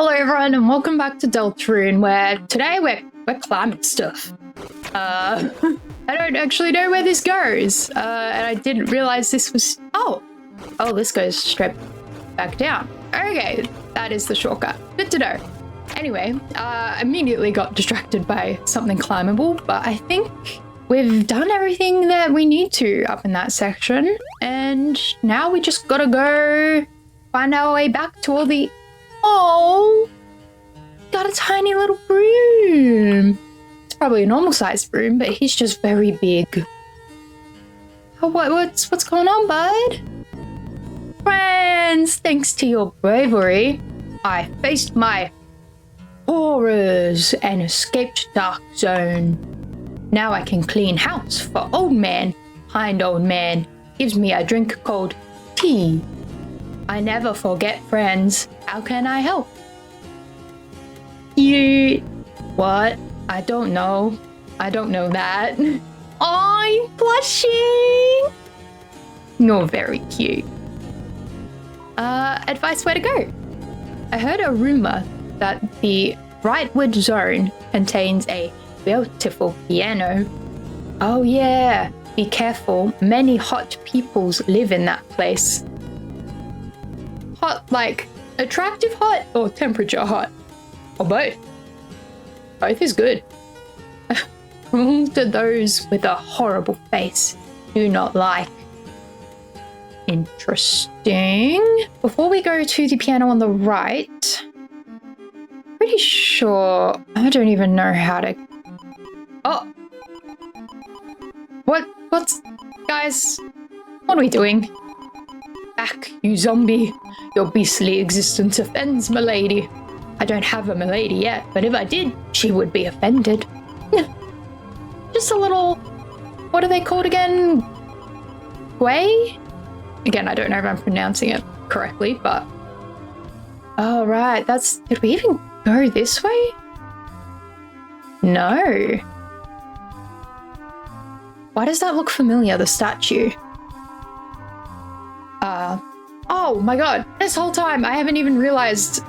Hello everyone and welcome back to Deltarune, where today we're climbing stuff. I don't actually know where this goes, and I didn't realize this was... Oh, this goes straight back down. Okay, that is the shortcut. Good to know. Anyway, immediately got distracted by something climbable, but I think we've done everything that we need to up in that section, and now we just gotta go find our way back to all the... Oh, got a tiny little broom. It's probably a normal sized broom, but he's just very big. Oh, what's going on, bud? Friends, thanks to your bravery, I faced my horrors and escaped Dark Zone. Now I can clean house for old man. Kind old man gives me a drink called tea. I never forget, friends. How can I help? Cute. What? I don't know. I don't know that. I'm blushing. You're very cute. Advice where to go? I heard a rumor that the Brightwood Zone contains a beautiful piano. Oh yeah, be careful. Many hot peoples live in that place. Hot, like attractive hot or temperature hot? Or both? Both is good. Who do those with a horrible face do not like? Interesting. Before we go to the piano on the right, pretty sure I don't even know how to... Oh! What's... Guys, what are we doing? Back, you zombie. Your beastly existence offends milady. I don't have a milady yet, but if I did, she would be offended. Just a little... What are they called again? Gway? Again, I don't know if I'm pronouncing it correctly, but... Oh, right, that's... Did we even go this way? No. Why does that look familiar, the statue? Oh my god, this whole time I haven't even realized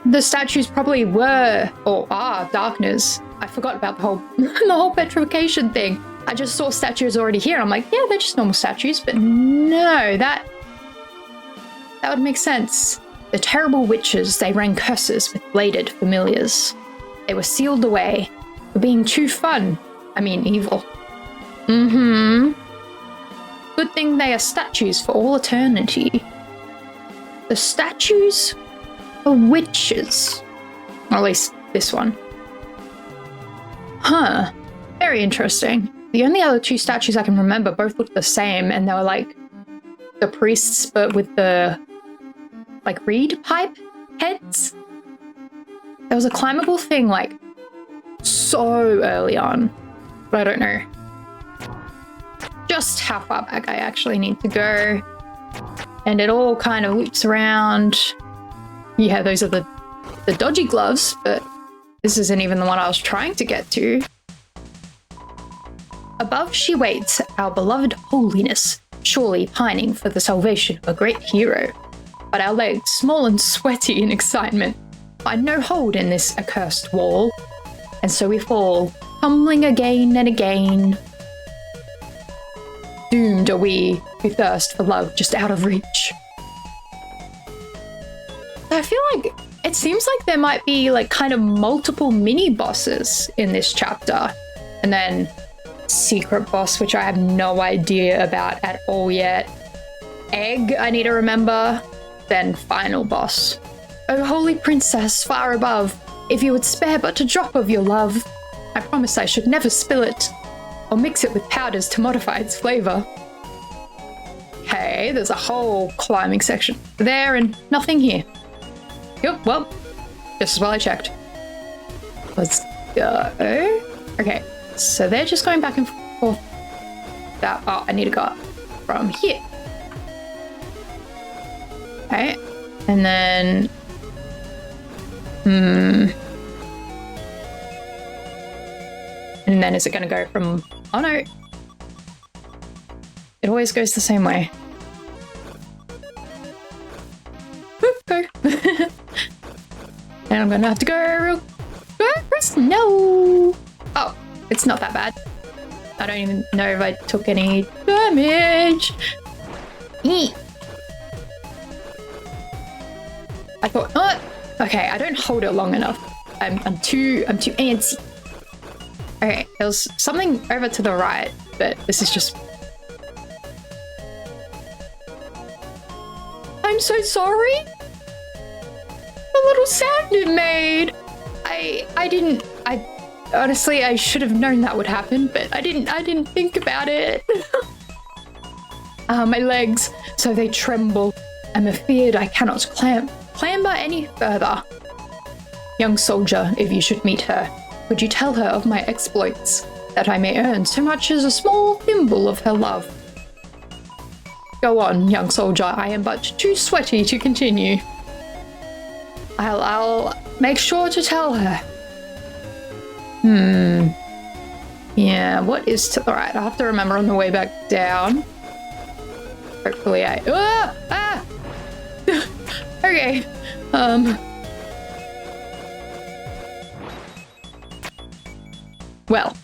the statues probably were, or are, darkness. I forgot about the whole petrification thing. I just saw statues already here. I'm like, yeah, they're just normal statues, but no, that would make sense. The terrible witches, they rang curses with bladed familiars. They were sealed away for being too fun. I mean, evil. Mm-hmm. Good thing they are statues for all eternity. The statues of witches. Or at least this one. Huh. Very interesting. The only other two statues I can remember both looked the same, and they were like the priests, but with the like reed pipe heads. There was a climbable thing like so early on, but I don't know just how far back I actually need to go. And it all kind of loops around. Yeah, those are the dodgy gloves, but this isn't even the one I was trying to get to. Above she waits, our beloved holiness, surely pining for the salvation of a great hero. But our legs, small and sweaty in excitement, find no hold in this accursed wall. And so we fall, tumbling again and again. Doomed are we who thirst for love just out of reach. I feel like it seems like there might be like kind of multiple mini bosses in this chapter. And then secret boss, which I have no idea about at all yet. Egg, I need to remember. Then final boss. Oh, holy princess, far above, if you would spare but a drop of your love, I promise I should never spill it, or mix it with powders to modify its flavor. Okay, there's a whole climbing section there and nothing here. Yep, well, just as well I checked. Let's go. Okay, so they're just going back and forth. Oh, I need to go up from here. Okay, and then... And then is it going to go from... Oh no. It always goes the same way. Oop, go. And I'm gonna have to go press no. Oh, it's not that bad. I don't even know if I took any damage. Eek. I thought, oh, okay, I don't hold it long enough. I'm too antsy. Okay, there was something over to the right, but this is just... I'm so sorry. The little sound it made. Honestly, I should have known that would happen, but I didn't think about it. My legs, so they tremble. I'm afeared I cannot clamber any further. Young soldier, if you should meet her, would you tell her of my exploits, that I may earn so much as a small thimble of her love? Go on, young soldier, I am but too sweaty to continue. I'll make sure to tell her. Yeah, what is to the right? I'll have to remember on the way back down. Hopefully I... Okay. Well.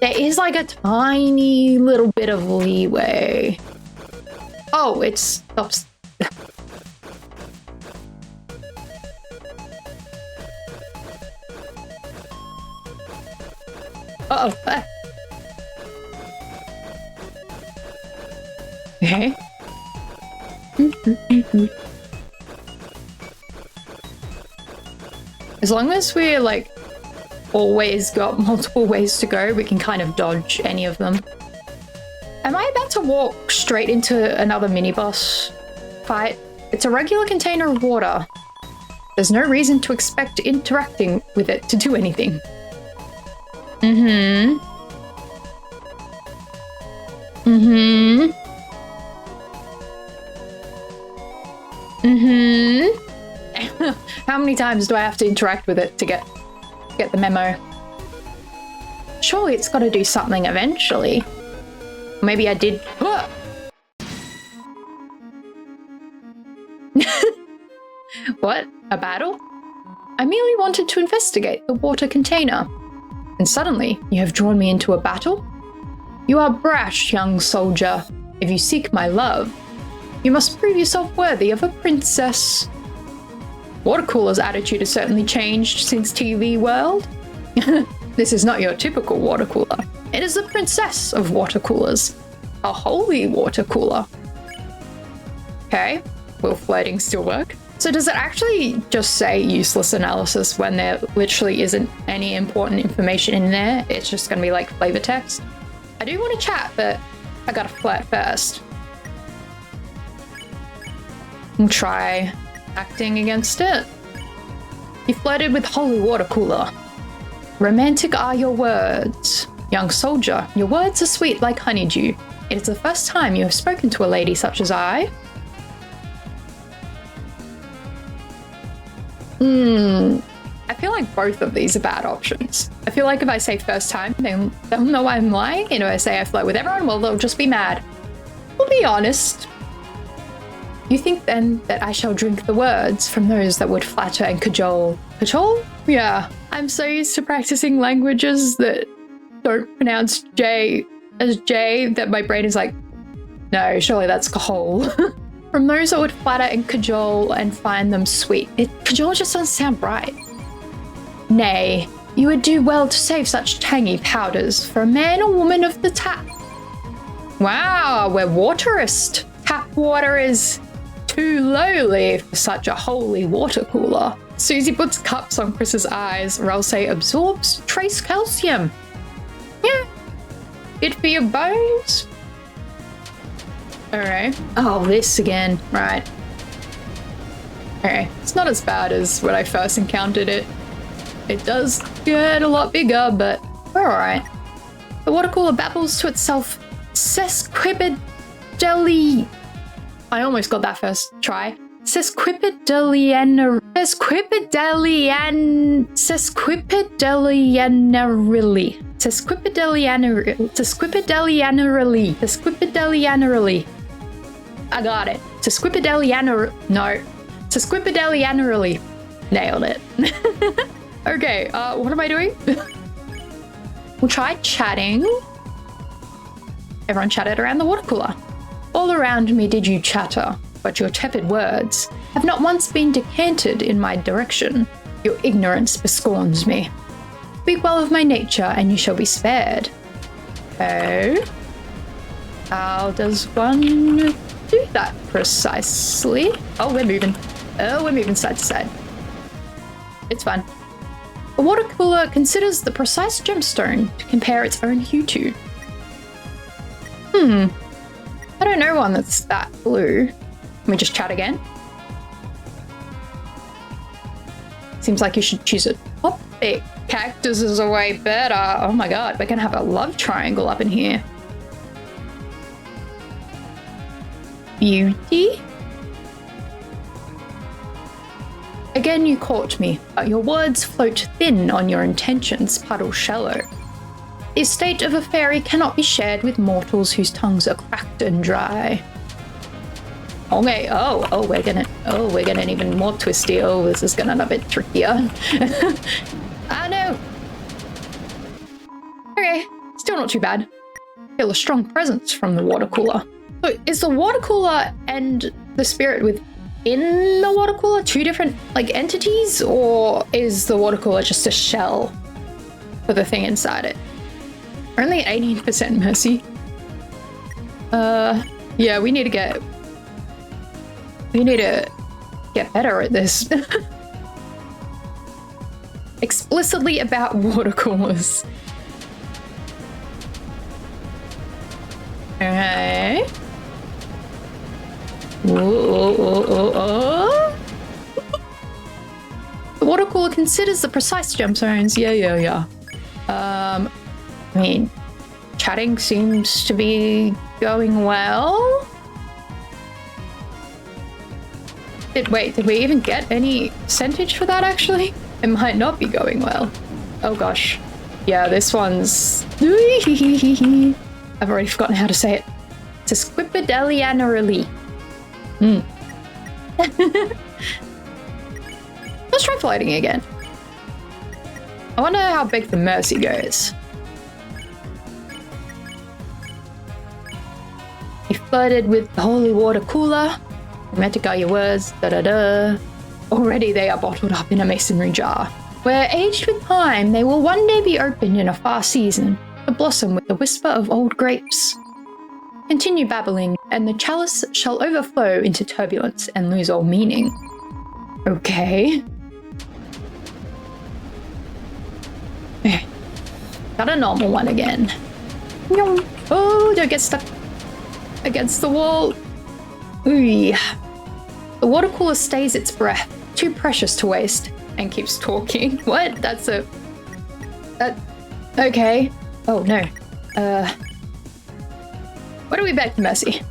There is like a tiny little bit of leeway. Oh, it stops. Uh-oh. Okay. As long as we're like always got multiple ways to go, we can kind of dodge any of them. Am I about to walk straight into another mini-boss fight? It's a regular container of water. There's no reason to expect interacting with it to do anything. How many times do I have to interact with it to get the memo? Surely it's got to do something eventually. Maybe I did. What? A battle? I merely wanted to investigate the water container. And suddenly, you have drawn me into a battle? You are brash, young soldier. If you seek my love, you must prove yourself worthy of a princess. Watercooler's attitude has certainly changed since TV World. This is not your typical watercooler. It is the princess of watercoolers. A holy watercooler. Okay, will flirting still work? So does it actually just say useless analysis when there literally isn't any important information in there? It's just gonna be like flavor text? I do want to chat, but I gotta flirt first. We'll try acting against it. You flirted with holy watercooler. Romantic are your words. Young soldier, your words are sweet like honeydew. It is the first time you have spoken to a lady such as I. I feel like both of these are bad options. I feel like if I say first time, then they'll know I'm lying. And if I say I flirt with everyone, well, they'll just be mad. We'll be honest. You think then that I shall drink the words from those that would flatter and cajole? Cajole? Yeah. I'm so used to practicing languages that don't pronounce J as J that my brain is like, no, surely that's cajole. From those that would flatter and cajole and find them sweet. Cajole just doesn't sound right. Nay, you would do well to save such tangy powders for a man or woman of the tap. Wow, we're waterist. Tap water is too lowly for such a holy water cooler. Susie puts cups on Chris's eyes, or I'll say absorbs trace calcium. Yeah, good for your bones. Alright. Oh, this again. Right. Okay, it's not as bad as when I first encountered it. It does get a lot bigger, but we're alright. The water cooler babbles to itself. Sesquipedalian. I almost got that first try. Sesquipedalianerally. I got it. Sesquipedalianarily. Nailed it. Okay, what am I doing? We'll try chatting. Everyone chatted around the water cooler. All around me did you chatter, but your tepid words have not once been decanted in my direction. Your ignorance bescorns me. Speak well of my nature, and you shall be spared. Okay. How does one do that precisely? Oh, we're moving. Oh, we're moving side to side. It's fun. The water cooler considers the precise gemstone to compare its own hue to. I don't know one that's that blue. Can we just chat again? Seems like you should choose a topic. Cactuses are way better. Oh my god, we're gonna have a love triangle up in here. Beauty? Again you caught me, but your words float thin on your intentions puddle shallow. The estate of a fairy cannot be shared with mortals whose tongues are cracked and dry. Okay, we're getting even more twisty. Oh, this is getting a bit trickier. Ah, no. Okay, still not too bad. Feel a strong presence from the water cooler. So is the water cooler and the spirit within the water cooler two different entities, or is the water cooler just a shell for the thing inside it? Only 18% mercy. Yeah, we need to get better at this. Explicitly about water coolers. Okay. The water cooler considers the precise gemstones. Yeah. I mean, chatting seems to be going well. Did we even get any percentage for that, actually? It might not be going well. Oh gosh. Yeah, this one's... I've already forgotten how to say it. Sesquipedalianarily. Let's try floating again. I wonder how big the mercy goes. You flirted with the holy water cooler. Romantic are your words, da-da-da. Already they are bottled up in a masonry jar, where aged with time they will one day be opened in a far season, to blossom with the whisper of old grapes. Continue babbling, and the chalice shall overflow into turbulence and lose all meaning. Okay. Got a normal one again. Oh, don't get stuck against the wall. Ooh. The water cooler stays its breath, too precious to waste, and keeps talking. What? Okay. Oh no. What do we beg for mercy?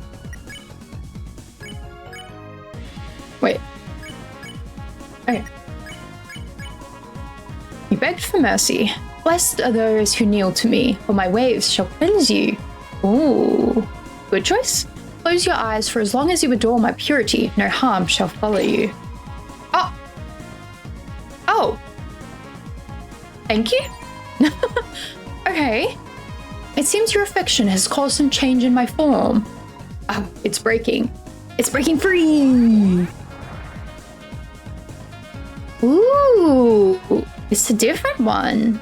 Wait. Okay. You begged for mercy. Blessed are those who kneel to me, for my waves shall cleanse you. Ooh. Good choice. Close your eyes, for as long as you adore my purity, no harm shall follow you. Oh. Thank you? Okay. It seems your affection has caused some change in my form. Oh, it's breaking. It's breaking free! Ooh. It's a different one.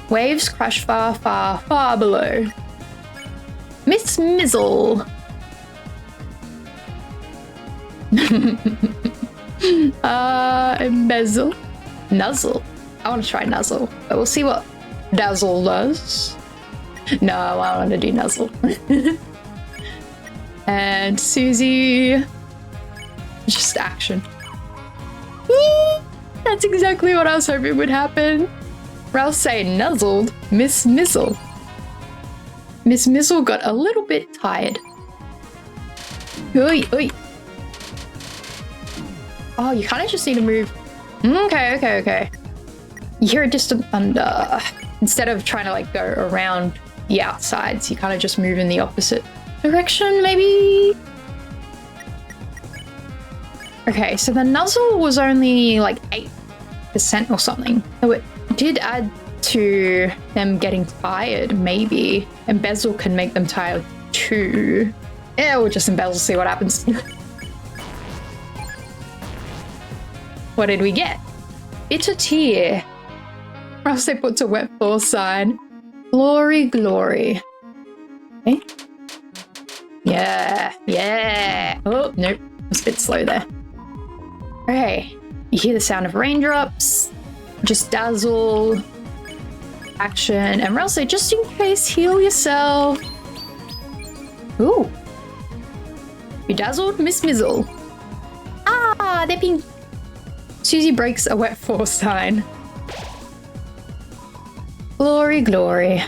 Waves crash far, far, far below. Miss Mizzle. Embezzle. Nuzzle. I want to try Nuzzle, but we'll see what Dazzle does. No, I want to do Nuzzle. And Susie. Just action. That's exactly what I was hoping would happen. Ralph saying nuzzled. Miss Mizzle. Miss Mizzle got a little bit tired. Oi, oi. Oh, you kind of just need to move. Okay. You hear a distant thunder. Instead of trying to go around the outsides, you kind of just move in the opposite direction, maybe? Okay, so the nuzzle was only like 8% or something. So it did add to them getting tired, maybe. Embezzle can make them tired too. Yeah, we'll just embezzle, see what happens. What did we get? It's a tear. Or else they put a wet floor sign. Glory, glory. Okay. Yeah, yeah. Oh, nope. I was a bit slow there. Okay. You hear the sound of raindrops. Just dazzle. Action. And Ralsei, just in case, heal yourself. Ooh. You dazzled Miss Mizzle. Ah, they're being... Susie breaks a wet floor sign. Glory, glory.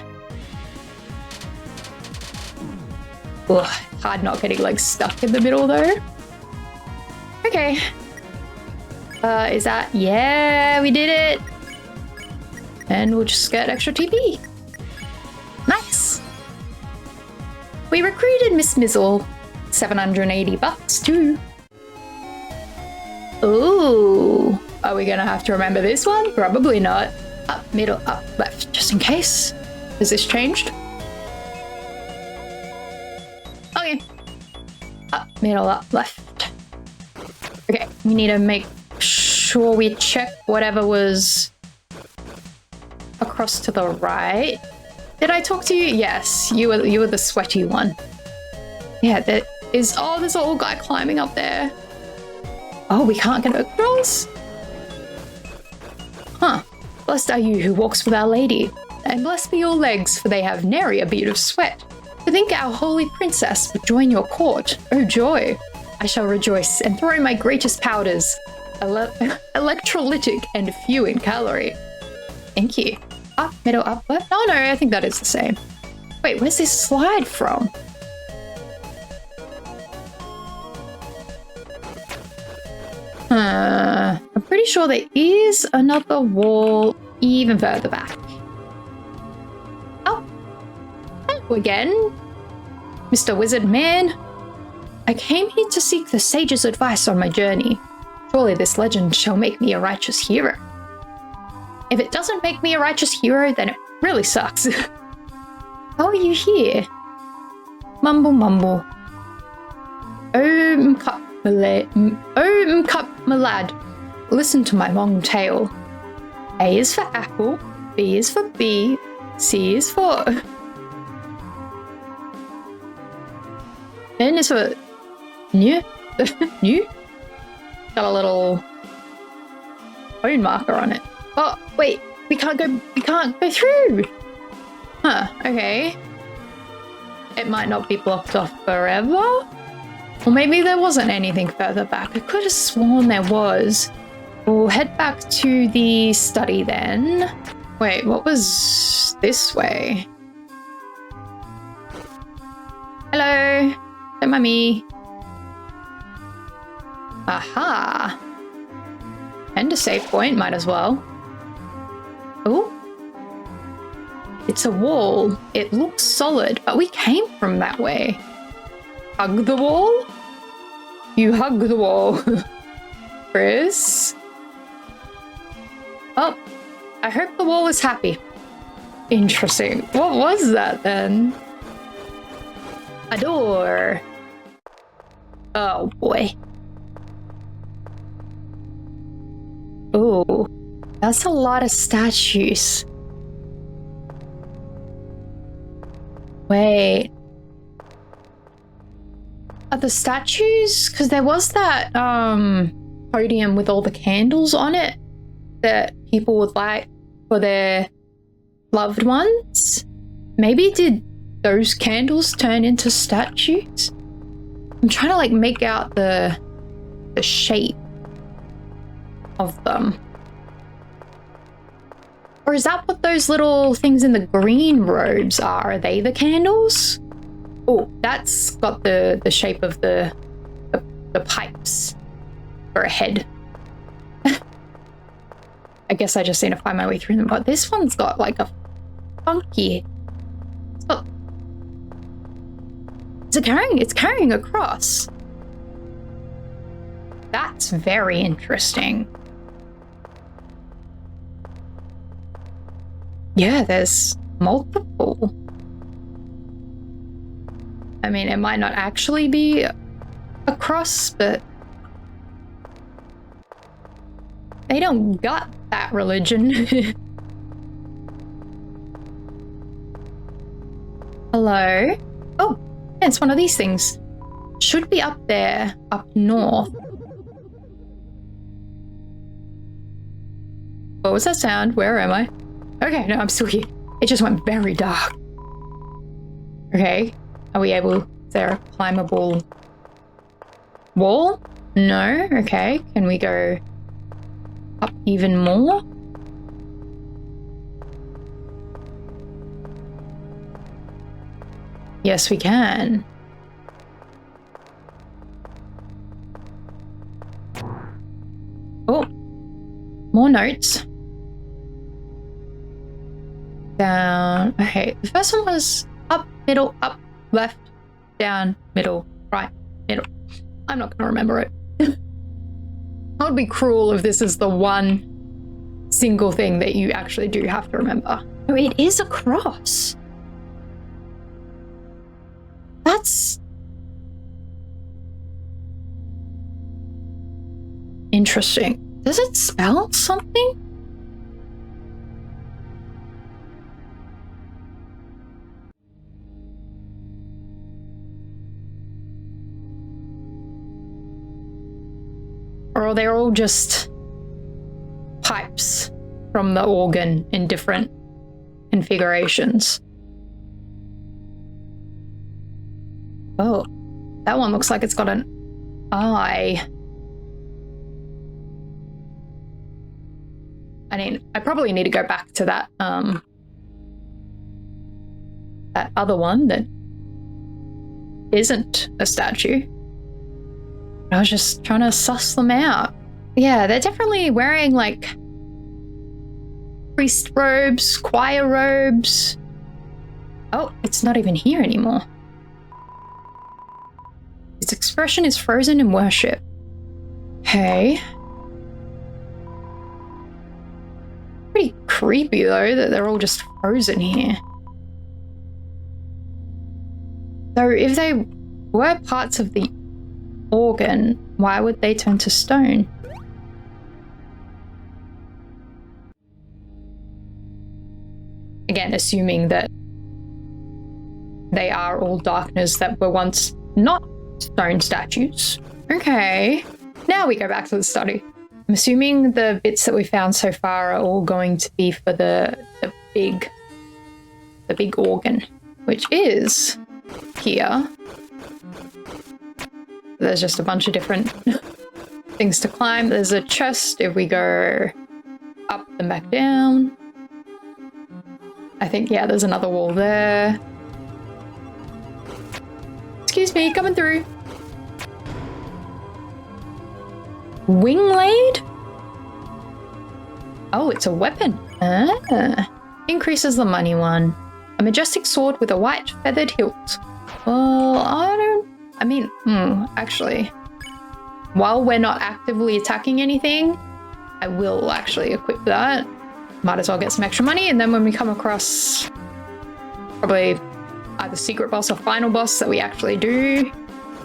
Ugh, hard not getting like stuck in the middle though. Okay. Is that... Yeah, we did it. And we'll just get extra TP. Nice. We recruited Miss Mizzle. $780 too. Ooh. Are we gonna have to remember this one? Probably not. Up, middle, up, left, just in case. Has this changed? Okay. Up, middle, up, left. Okay, we need to make sure we check whatever was across to the right. Did I talk to you? Yes, you were the sweaty one. Yeah, there is... Oh, there's an old guy climbing up there. Oh, we can't get across? Huh. Blessed are you who walks with Our Lady, and blessed be your legs, for they have nary a bead of sweat. To think our holy princess would join your court, oh joy! I shall rejoice and throw my greatest powders, electrolytic and few in calorie. Thank you. Up, middle, up, left? Oh no, I think that is the same. Wait, where's this slide from? I'm pretty sure there is another wall even further back. Oh, hello again, Mr. Wizard Man. I came here to seek the sage's advice on my journey. Surely this legend shall make me a righteous hero. If it doesn't make me a righteous hero, then it really sucks. How are you here? Mumble, mumble. Cup, my lad, listen to my long tale. A is for apple, B is for bee, C is for... N is for... New? New? Got a little... phone marker on it. Oh, wait, we can't go through! Huh, okay. It might not be blocked off forever? Or maybe there wasn't anything further back. I could have sworn there was. We'll head back to the study then. Wait, what was this way? Hello. Don't mind me. Aha. And a save point, might as well. Oh. It's a wall. It looks solid, but we came from that way. Hug the wall? You hug the wall. Chris? Oh, I hope the wall is happy. Interesting. What was that then? A door. Oh boy. Oh, that's a lot of statues. Wait. Are the statues? Because there was that podium with all the candles on it that people would light for their loved ones. Maybe did those candles turn into statues? I'm trying to like make out the shape of them. Or is that what those little things in the green robes are? Are they the candles? Oh, that's got the shape of the pipes for a head. I guess I just need to find my way through them. But this one's got like a funky... Oh. It's carrying a cross. That's very interesting. Yeah, there's multiple. I mean, it might not actually be a cross, but they don't got that religion. Hello? Oh, yeah, it's one of these things. Should be up there, up north. What was that sound? Where am I? Okay, no, I'm still here. It just went very dark. Okay, are we able... Is there a climbable wall? No? Okay, can we go up even more? Yes, we can. Oh, more notes. Down. Okay, the first one was up, middle, up, left, down, middle, right, middle. I'm not going to remember it. That would be cruel if this is the one single thing that you actually do have to remember. Oh, it is a cross. That's interesting. Does it spell something? Or are they all just pipes from the organ in different configurations? Oh, that one looks like it's got an eye. I mean, I probably need to go back to that that other one that isn't a statue. I was just trying to suss them out. Yeah, they're definitely wearing like priest robes, choir robes. Oh, it's not even here anymore. Its expression is frozen in worship. Okay. Pretty creepy though that they're all just frozen here. So if they were parts of the organ, why would they turn to stone? Again, assuming that they are all darkness that were once not stone statues. Okay, now we go back to the study. I'm assuming the bits that we found so far are all going to be for the big organ, which is here. There's just a bunch of different things to climb. There's a chest if we go up and back down. I think, yeah, there's another wall there. Excuse me, coming through. Wingblade? Oh, it's a weapon. Ah. Increases the money one. A majestic sword with a white feathered hilt. Well, actually, while we're not actively attacking anything, I will actually equip that. Might as well get some extra money, and then when we come across probably either secret boss or final boss that we actually do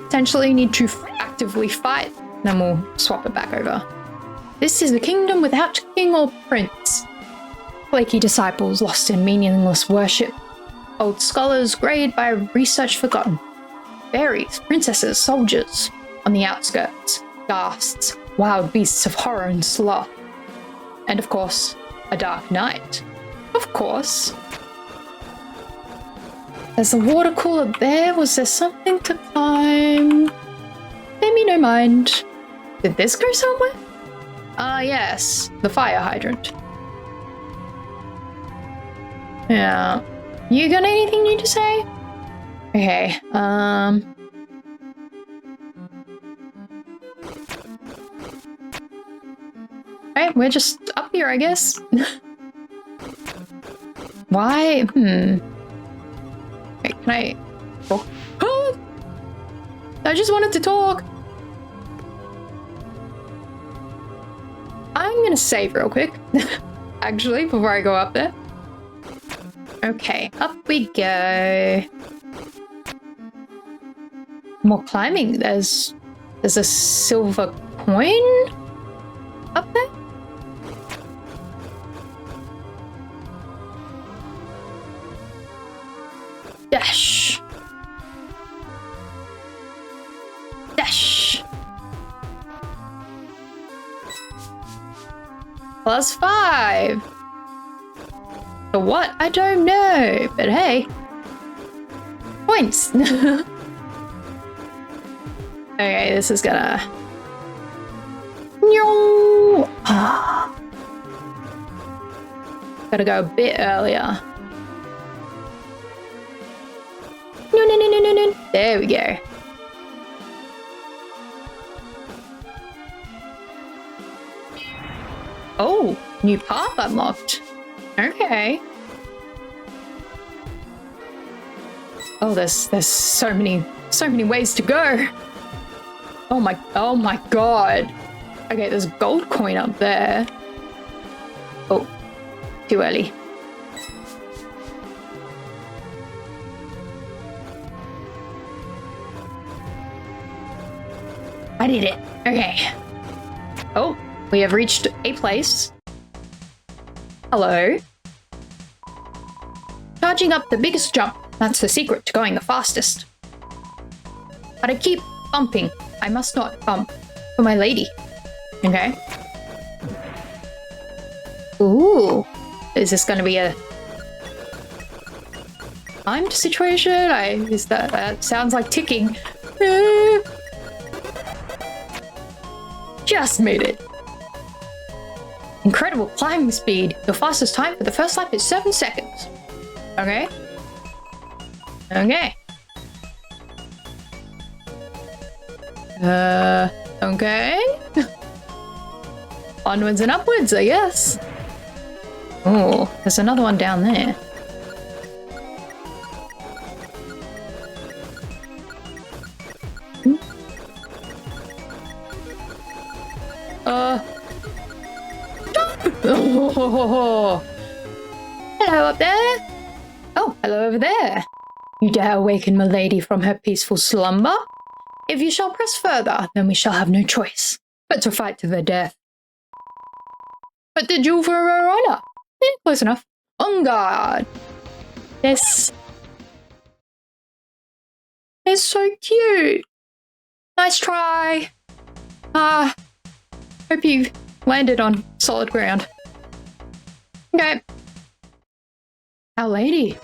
potentially need to actively fight, then we'll swap it back over. This is a kingdom without king or prince. Flaky disciples lost in meaningless worship. Old scholars grayed by research forgotten. Fairies, princesses, soldiers. On the outskirts, ghasts, wild beasts of horror and sloth. And of course, a dark night. Of course. There's a water cooler there. Was there something to climb? Pay me no mind. Did this go somewhere? Yes. The fire hydrant. Yeah. You got anything new to say? Okay, Alright, we're just up here, I guess. Why? Wait, can I talk? Oh! I just wanted to talk! I'm gonna save real quick, actually, before I go up there. Okay, up we go. More climbing. There's a silver coin up there. Dash. Dash. +5. For what? I don't know. But hey. Points. Okay, this is gonna... No. Gotta go a bit earlier. No. There we go. Oh, new path unlocked. Okay. Oh, there's so many ways to go. Oh my god. Okay, there's a gold coin up there. Oh, too early. I did it. Okay. Oh, we have reached a place. Hello. Charging up the biggest jump. That's the secret to going the fastest. But I keep bumping. I must not bump for my lady. Okay. Ooh. Is this going to be a timed situation? That sounds like ticking. Just made it. Incredible climbing speed. Your fastest time for the first lap is 7 seconds. Okay. Okay. Okay. Onwards and upwards, I guess. Oh, there's another one down there. Oh. Hello up there. Oh, hello over there. You dare awaken my lady from her peaceful slumber? If you shall press further, then we shall have no choice but to fight to the death. But the duel for her honor. Close enough. On guard. This is so cute. Nice try. Hope you landed on solid ground. Okay. Our lady.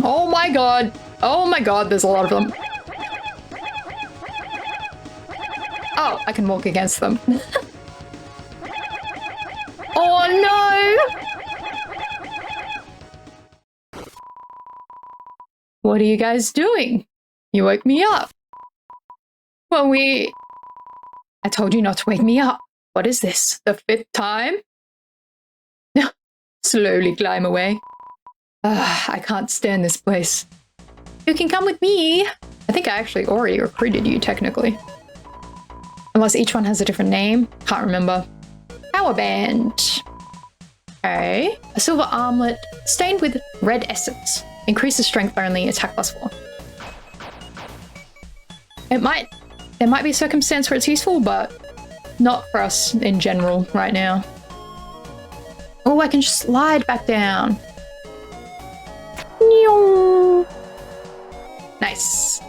Oh my god. Oh my god, there's a lot of them. Oh, I can walk against them. Oh no! What are you guys doing? You woke me up. Well, I told you not to wake me up. What is this? The 5th time? Slowly climb away. I can't stand this place. You can come with me. I think I actually already recruited you, technically. Unless each one has a different name. Can't remember. Power band. Okay. A silver armlet stained with red essence. Increases strength only, attack +4. There might be a circumstance where it's useful, but not for us in general right now. Oh, I can just slide back down. Nice.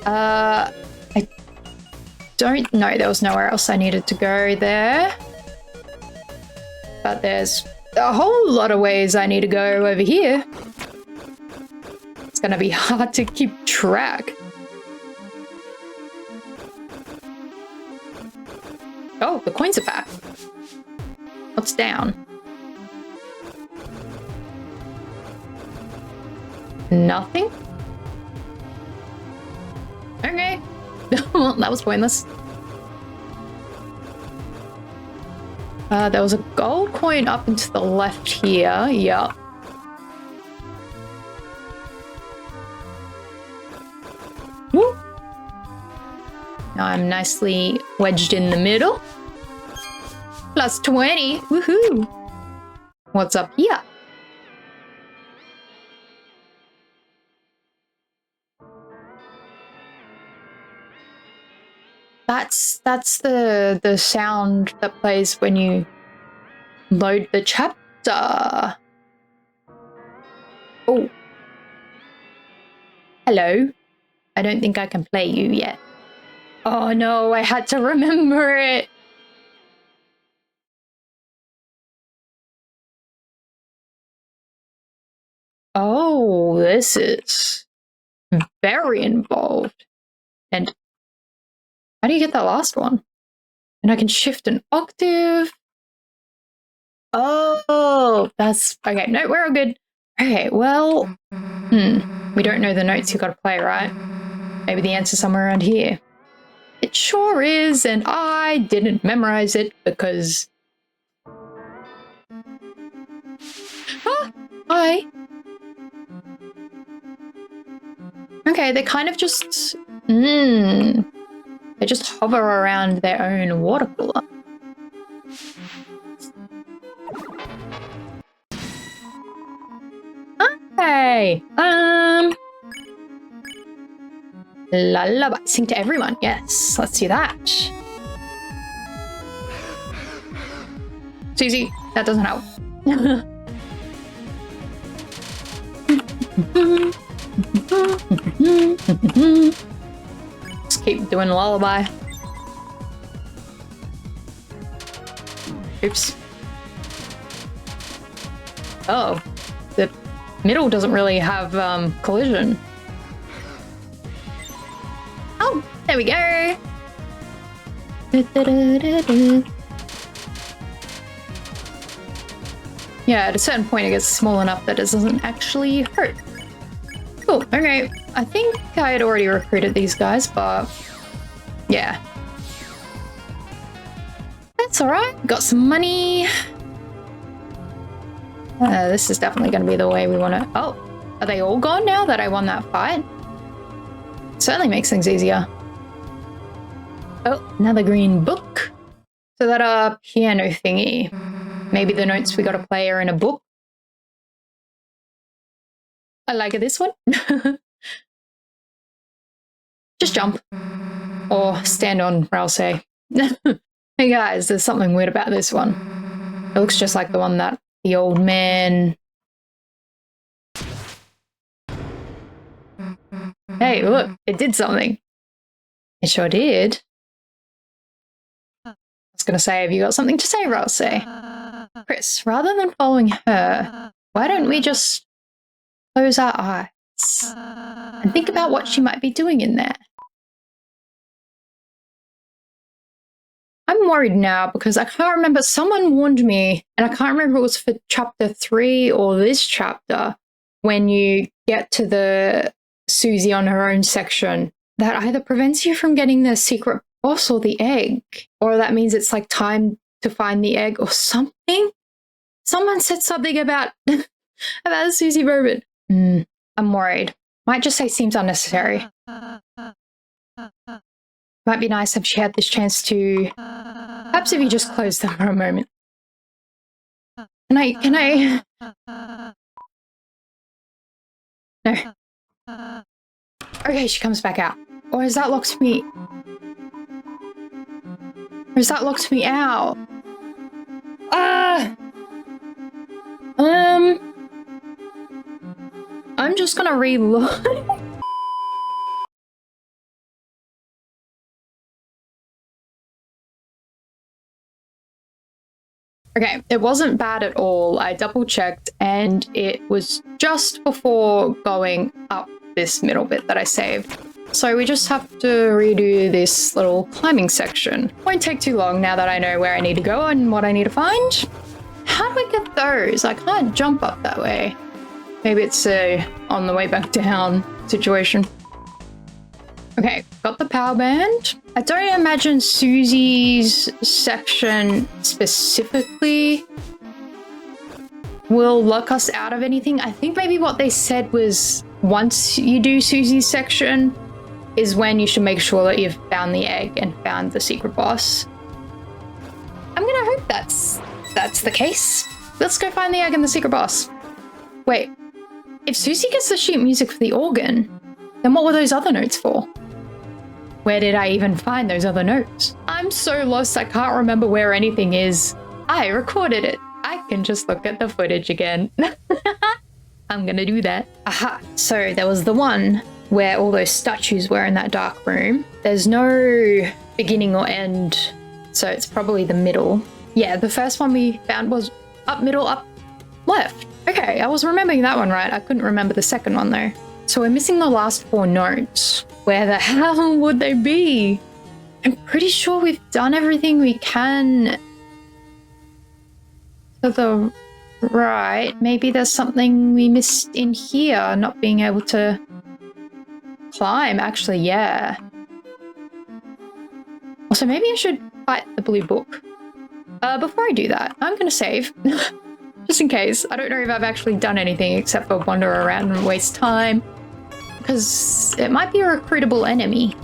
I don't know. There was nowhere else I needed to go there. But there's a whole lot of ways I need to go over here. It's gonna be hard to keep track. Oh, the coins are back. What's down? Nothing? Okay. Well, that was pointless. There was a gold coin up and to the left here. Yup. Woo. Now I'm nicely wedged in the middle. Plus 20. Woohoo. What's up here? That's the sound that plays when you load the chapter. Oh. Hello. I don't think I can play you yet. Oh no, I had to remember it. Oh, this is very involved. And how do you get that last one? And I can shift an octave. Oh, that's okay. No, we're all good. Okay, well, we don't know the notes you gotta play, right? Maybe the answer's somewhere around here. It sure is, and I didn't memorize it because... Ah, hi. Okay, they kind of just... they just hover around their own water cooler. Okay, lullaby. Sing to everyone. Yes, let's do that. Susie, that doesn't help. Just keep doing lullaby. Oops. Oh, the middle doesn't really have collision. Oh, there we go. Yeah, at a certain point it gets small enough that it doesn't actually hurt. Cool, okay. I think I had already recruited these guys, but yeah. That's alright, got some money. This is definitely going to be the way we want to... Oh, are they all gone now that I won that fight? Certainly makes things easier. Oh, another green book. So that piano thingy. Maybe the notes we got to play are in a book. I like this one. Just jump. Or stand on, I'll say. Hey guys, there's something weird about this one. It looks just like the one that the old man... Hey, look, it did something. It sure did. I was going to say, have you got something to say, Rouse? Chris, rather than following her, why don't we just close our eyes and think about what she might be doing in there? I'm worried now because I can't remember. Someone warned me, and I can't remember if it was for chapter 3 or this chapter, when you get to the Susie on her own section, that either prevents you from getting the secret boss or the egg, or that means it's like time to find the egg or something. Someone said something about about the Susie moment. I'm worried. Might just say seems unnecessary. Might be nice if she had this chance to... Perhaps if you just close them for a moment. Can I... No. Okay, she comes back out. Or has that locked me... Or has that locked me out? I'm just gonna reload. Okay, it wasn't bad at all. I double checked and it was just before going up this middle bit that I saved. So we just have to redo this little climbing section. Won't take too long now that I know where I need to go and what I need to find. How do I get those? I can't jump up that way. Maybe it's a on the way back down situation. Okay, got the power band. I don't imagine Susie's section specifically will lock us out of anything. I think maybe what they said was once you do Susie's section is when you should make sure that you've found the egg and found the secret boss. I'm gonna hope that's the case. Let's go find the egg and the secret boss. Wait, if Susie gets the sheet music for the organ, then what were those other notes for? Where did I even find those other notes? I'm so lost I can't remember where anything is. I recorded it. I can just look at the footage again. I'm gonna do that. Aha, so there was the one where all those statues were in that dark room. There's no beginning or end, so it's probably the middle. Yeah, the first one we found was up middle, up left. Okay, I was remembering that one right. I couldn't remember the second one though. So we're missing the last 4 notes. Where the hell would they be? I'm pretty sure we've done everything we can to the right. Maybe there's something we missed in here, not being able to climb. Actually, yeah. Also, maybe I should fight the blue book. Before I do that, I'm gonna save. Just in case. I don't know if I've actually done anything except for wander around and waste time. Because it might be a recruitable enemy.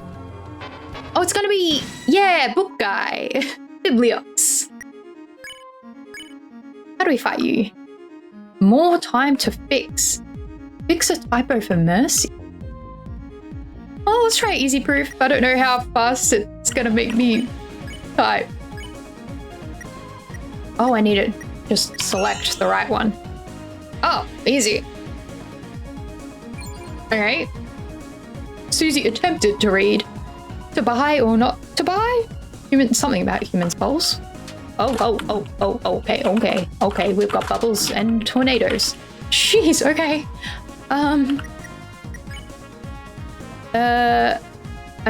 Oh, it's gonna be, yeah, book guy. Bibliox. How do we fight you? More time to fix. Fix a typo for mercy. Oh, let's try easy proof. I don't know how fast it's gonna make me type. Oh, I need to just select the right one. Oh, easy. Alright. Susie attempted to read. To buy or not to buy? Something about human skulls. Oh, okay. We've got bubbles and tornadoes. Jeez, okay. I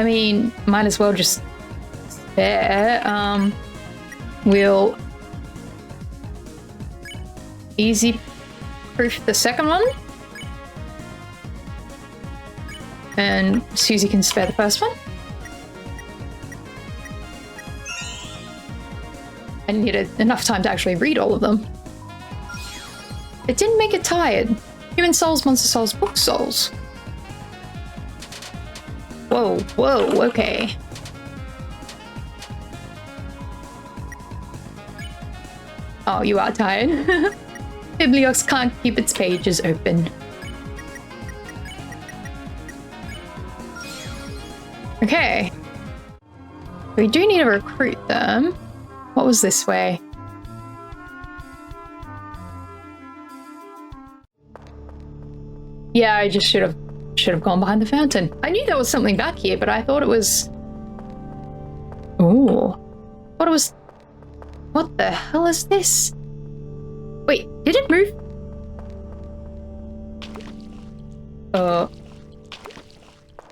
mean, might as well just there. We'll easy proof the second one. And Susie can spare the first one. I needed enough time to actually read all of them. It didn't make it tired. Human souls, monster souls, book souls. Whoa, okay. Oh, you are tired. Bibliox can't keep its pages open. Okay. We do need to recruit them. What was this way? Yeah, I just should have gone behind the fountain. I knew there was something back here, but I thought it was... Ooh. Thought it was... What the hell is this? Wait, did it move? Oh,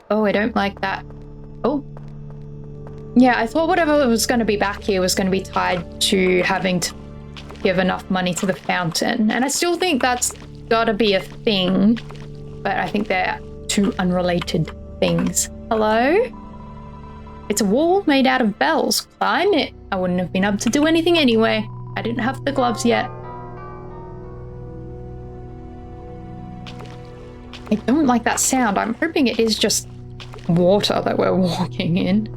I don't like that. Oh. Yeah, I thought whatever was going to be back here was going to be tied to having to give enough money to the fountain. And I still think that's got to be a thing. But I think they're 2 unrelated things. Hello? It's a wall made out of bells. Climb it. I wouldn't have been able to do anything anyway. I didn't have the gloves yet. I don't like that sound. I'm hoping it is just water that we're walking in.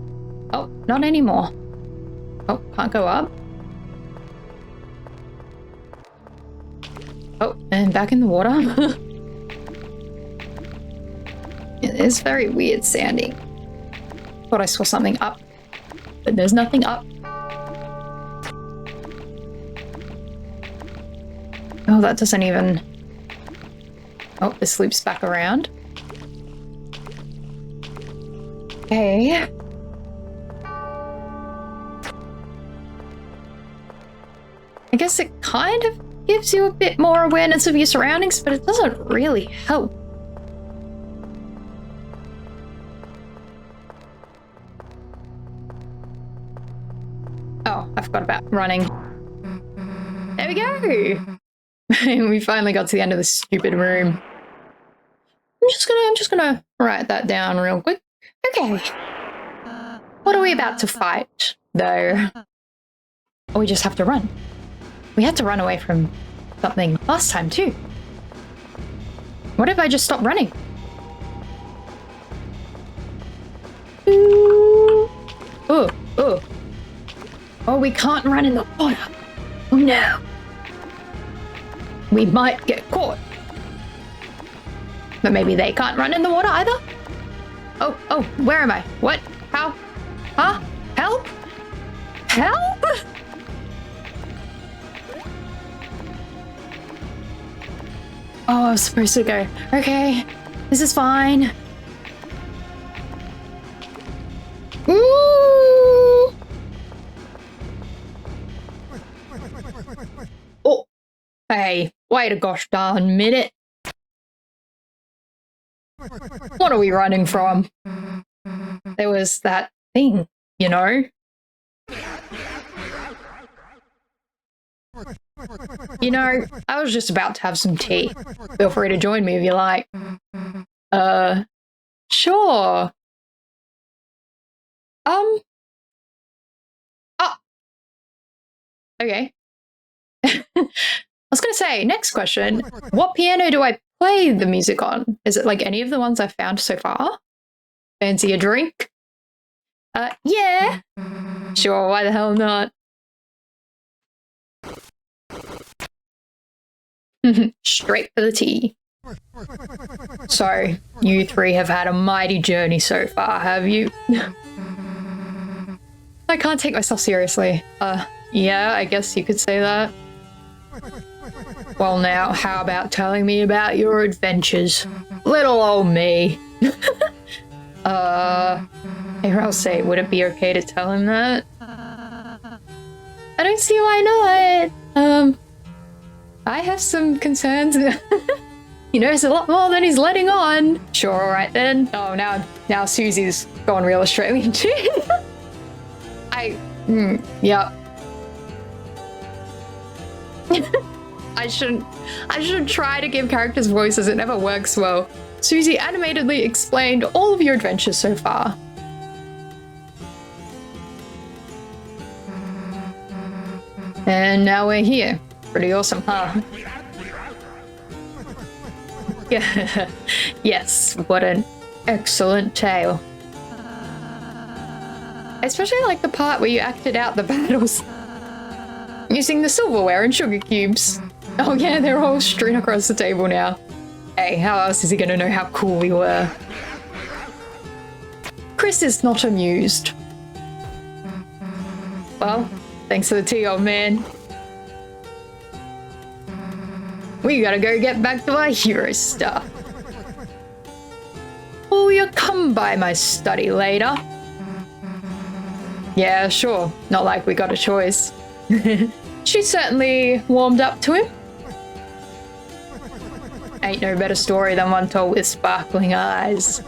Oh, not anymore. Oh, can't go up. Oh, and back in the water. It is very weird sounding. Thought I saw something up, but there's nothing up. Oh, that doesn't even... Oh, this loops back around. Okay. I guess it kind of gives you a bit more awareness of your surroundings, but it doesn't really help. Oh, I forgot about running. There we go! We finally got to the end of this stupid room. I'm just gonna write that down real quick. Okay. What are we about to fight, though? Or we just have to run. We had to run away from something last time, too. What if I just stop running? Oh. Oh, we can't run in the water. Oh no. We might get caught. But maybe they can't run in the water either? Oh, where am I? What? How? Huh? Help? Help? Oh, I was supposed to go. Okay, this is fine. Ooh. Oh, hey, wait a gosh darn minute. What are we running from? There was that thing, you know? You know, I was just about to have some tea. Feel free to join me if you like. Sure. Oh. Okay. I was gonna say, next question. What piano do I play the music on? Is it like any of the ones I've found so far? Fancy a drink? Yeah. Sure, why the hell not? Straight for the tea. So, you three have had a mighty journey so far, have you? I can't take myself seriously. Yeah, I guess you could say that. Well now, how about telling me about your adventures? Little old me. Here I'll say, would it be okay to tell him that? I don't see why not. I have some concerns. He knows a lot more than he's letting on. Sure, alright then. Oh, now Susie's gone real Australian too. Yep. I shouldn't try to give characters voices, it never works well. Susie animatedly explained all of your adventures so far. And now we're here. Pretty awesome, huh? Yeah. Yes, what an excellent tale. I especially like the part where you acted out the battles using the silverware and sugar cubes. Oh yeah, they're all strewn across the table now. Hey, how else is he gonna know how cool we were? Chris is not amused. Well, thanks for the tea, old man. We gotta go get back to our hero stuff. Will you come by my study later? Yeah, sure. Not like we got a choice. She certainly warmed up to him. Ain't no better story than one told with sparkling eyes.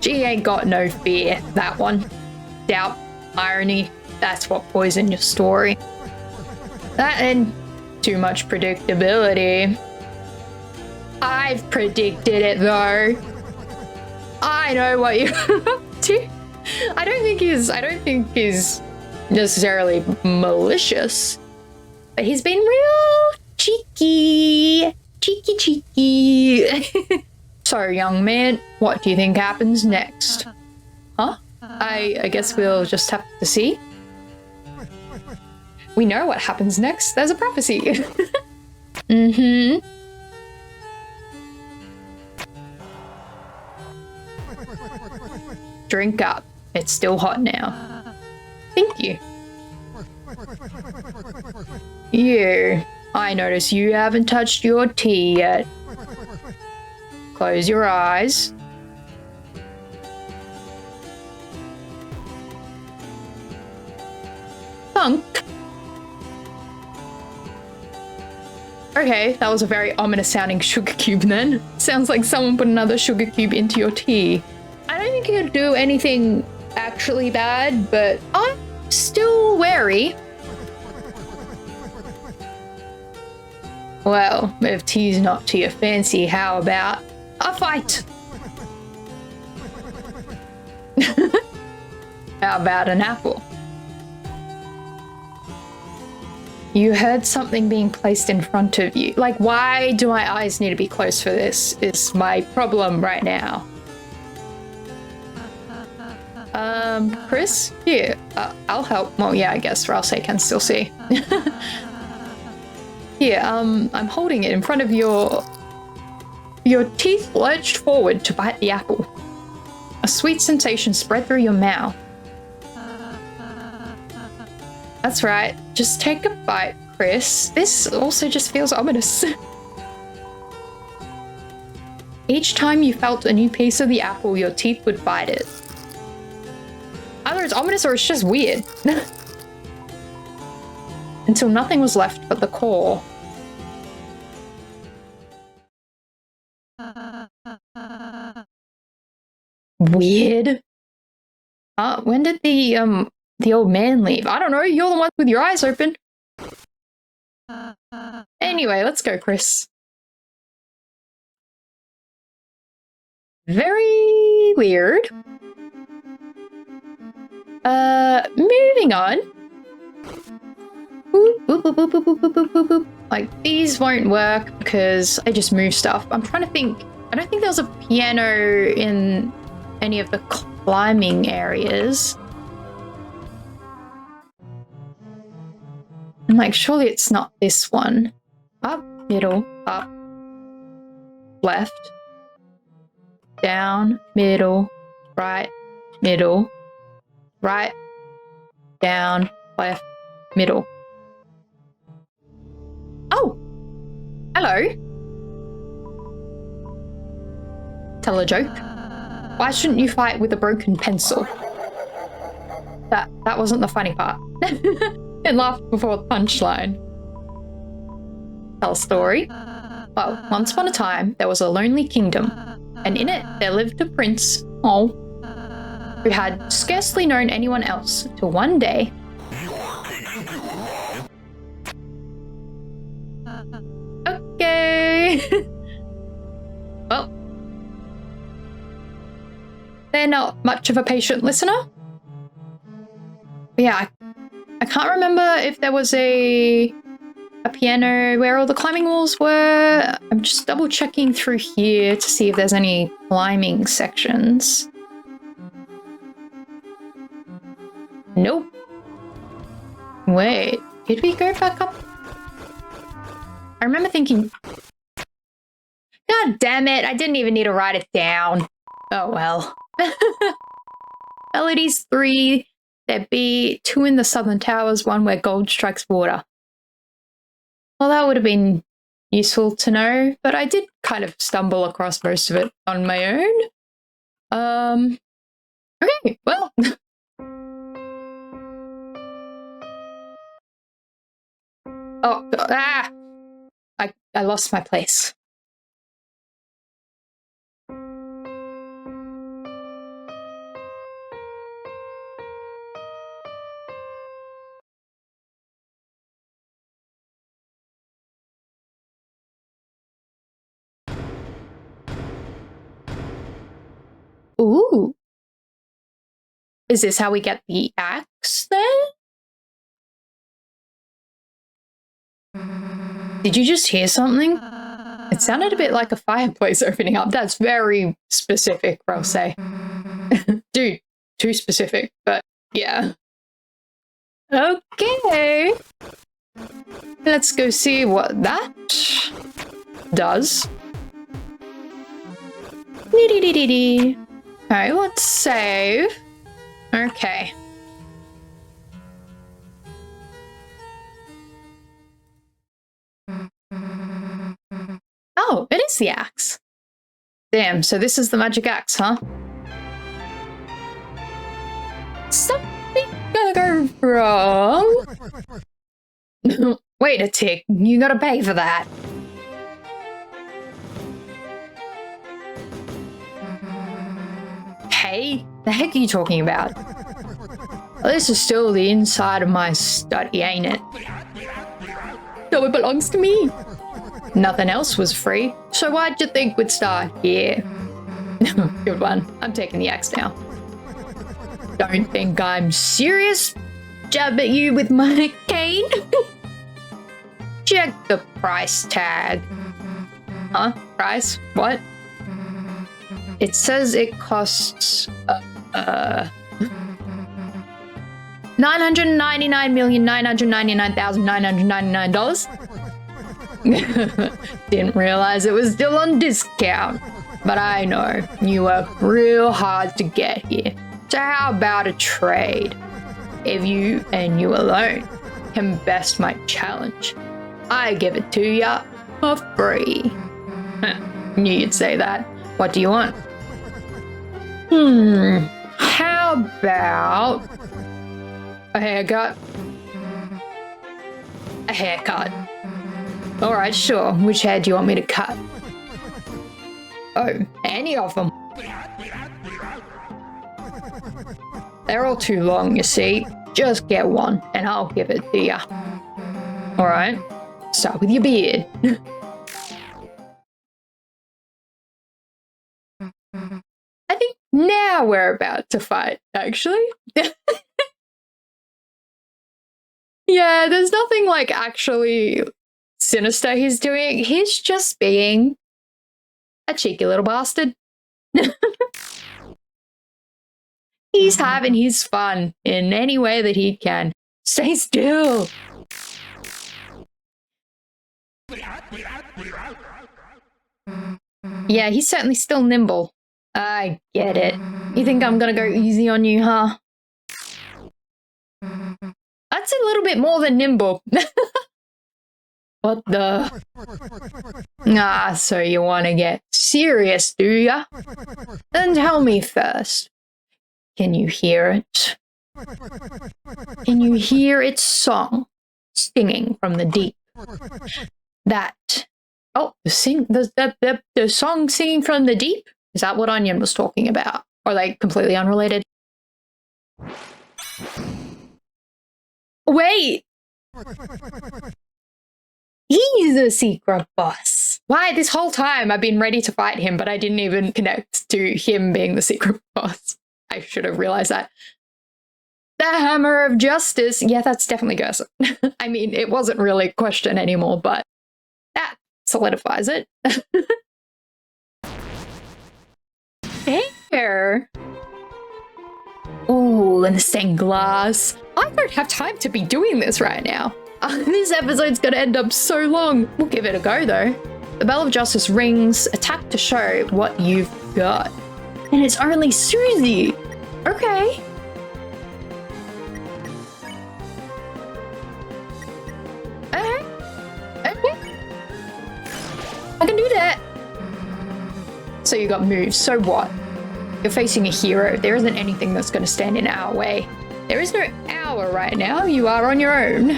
She ain't got no fear, that one. Doubt, irony, that's what poisoned your story. That and too much predictability. I've predicted it though. I know what you're up to. I don't think he's necessarily malicious, but he's been real cheeky. Cheeky. So, young man, what do you think happens next? Huh? I guess we'll just have to see. We know what happens next. There's a prophecy. Mm-hmm. Drink up. It's still hot now. Thank you. You. I notice you haven't touched your tea yet. Close your eyes. Thunk. Okay, that was a very ominous sounding sugar cube then. Sounds like someone put another sugar cube into your tea. I don't think it'd do anything actually bad, but I'm still wary. Well, if tea's not to your fancy, how about a fight? How about an apple? You heard something being placed in front of you. Like, why do my eyes need to be closed for this? Is my problem right now. Chris? Here, I'll help. Well, yeah, I guess Ralsei can still see. Here, I'm holding it in front of your teeth lurched forward to bite the apple. A sweet sensation spread through your mouth. That's right. Just take a bite, Chris. This also just feels ominous. Each time you felt a new piece of the apple, your teeth would bite it. Either it's ominous or it's just weird. Until nothing was left but the core. Weird. When did the old man leave? I don't know, you're the one with your eyes open. Anyway, let's go, Chris. Very weird. Moving on. Boop, boop, boop, boop, boop, boop, boop, boop, boop. Like, these won't work because I just move stuff. I'm trying to think. I don't think there was a piano in any of the climbing areas. I'm like, surely it's not this one. Up, middle, up, left, down, middle, right, down, left, middle. Oh! Hello. Tell a joke. Why shouldn't you fight with a broken pencil? That wasn't the funny part. It laughed before the punchline. Tell a story. Well, once upon a time, there was a lonely kingdom, and in it there lived a prince, who had scarcely known anyone else till one day. Okay. Well, they're not much of a patient listener. But yeah, I can't remember if there was a piano where all the climbing walls were. I'm just double checking through here to see if there's any climbing sections. Nope. Wait, did we go back up? I remember thinking, God damn it, I didn't even need to write it down. Oh well. Melodies 3, there be 2 in the southern towers, 1 where gold strikes water. Well, that would have been useful to know, but I did kind of stumble across most of it on my own. Okay, well. Oh, I lost my place. Ooh. Is this how we get the axe then? Did you just hear something? It sounded a bit like a fireplace opening up. That's very specific, I'll say. Dude, too specific, but yeah. Okay. Let's go see what that does. Dee-dee-dee-dee-dee. Alright, let's save. Okay. Oh, it is the axe. Damn, so this is the magic axe, huh? Something gonna go wrong. Wait a tick, you gotta pay for that. Hey, the heck are you talking about? Well, this is still the inside of my study, ain't it? No, it belongs to me. Nothing else was free, so why'd you think we'd start here? Good one. I'm taking the axe now. Don't think I'm serious? Jab at you with my cane? Check the price tag. Huh? Price? What? It says it costs, $999,999,999. Didn't realize it was still on discount. But I know, you worked real hard to get here. So how about a trade? If you and you alone can best my challenge, I give it to ya for free. Knew you'd say that. What do you want? How about a haircut? A haircut. Alright, sure. Which hair do you want me to cut? Oh, any of them. They're all too long, you see. Just get one, and I'll give it to ya. Alright, start with your beard. I think now we're about to fight, actually. Yeah, there's nothing like actually sinister he's doing. He's just being a cheeky little bastard. He's having his fun in any way that he can. Stay still. Yeah, he's certainly still nimble. I get it. You think I'm gonna go easy on you, huh? That's a little bit more than nimble. What the? Ah, so you want to get serious, do ya? Then tell me first. Can you hear it? Can you hear its song singing from the deep? That. Oh, the song singing from the deep? Is that what Onion was talking about? Or like completely unrelated? Wait! He's a secret boss. Why, this whole time I've been ready to fight him, but I didn't even connect to him being the secret boss. I should have realized that. The Hammer of Justice. Yeah, that's definitely Gerson. I mean, it wasn't really a question anymore, but that solidifies it. There. Ooh, and the stained glass. I don't have time to be doing this right now. This episode's gonna end up so long. We'll give it a go, though. The Bell of Justice rings. Attack to show what you've got. And it's only Susie. Okay. Okay. I can do that. So you got moves. So what? You're facing a hero. There isn't anything that's going to stand in our way. There is no hour right now. You are on your own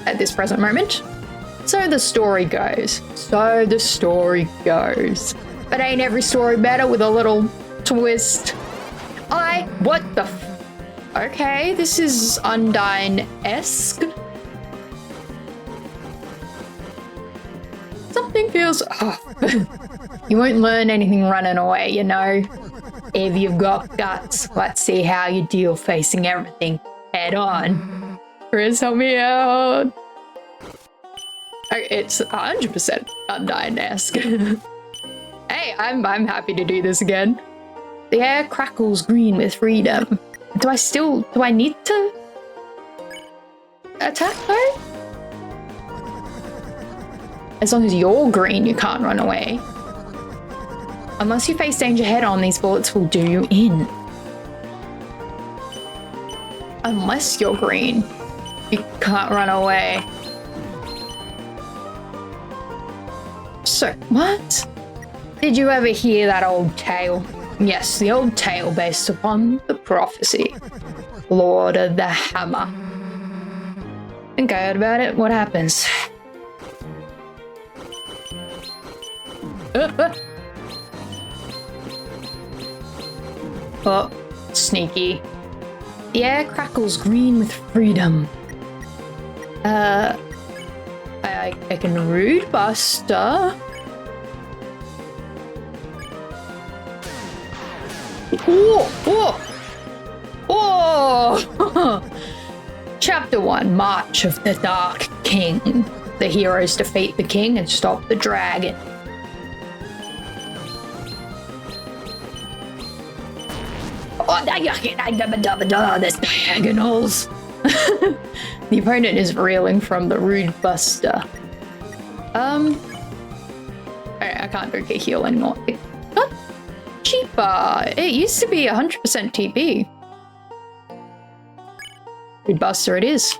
at this present moment. So the story goes. But ain't every story better with a little twist? What the okay, this is Undyne-esque. Something feels off. You won't learn anything running away, you know. If you've got guts, let's see how you deal facing everything head on. Chris, help me out. It's 100% Undyne-esque. Hey, I'm happy to do this again. The air crackles green with freedom. Do I need to attack though? As long as you're green, you can't run away. Unless you face danger head on, these bullets will do you in. Unless you're green, you can't run away. So, what? Did you ever hear that old tale? Yes, the old tale based upon the prophecy. Lord of the Hammer. Think I heard about it. What happens? Oh, sneaky. The air crackles green with freedom. I can Rude Buster. Oh! Chapter 1, March of the Dark King. The heroes defeat the king and stop the dragon. Oh, there's diagonals. The opponent is reeling from the rude buster. Alright, I can't drink a heal anymore. It got cheaper. It used to be 100% TP. Rude buster it is.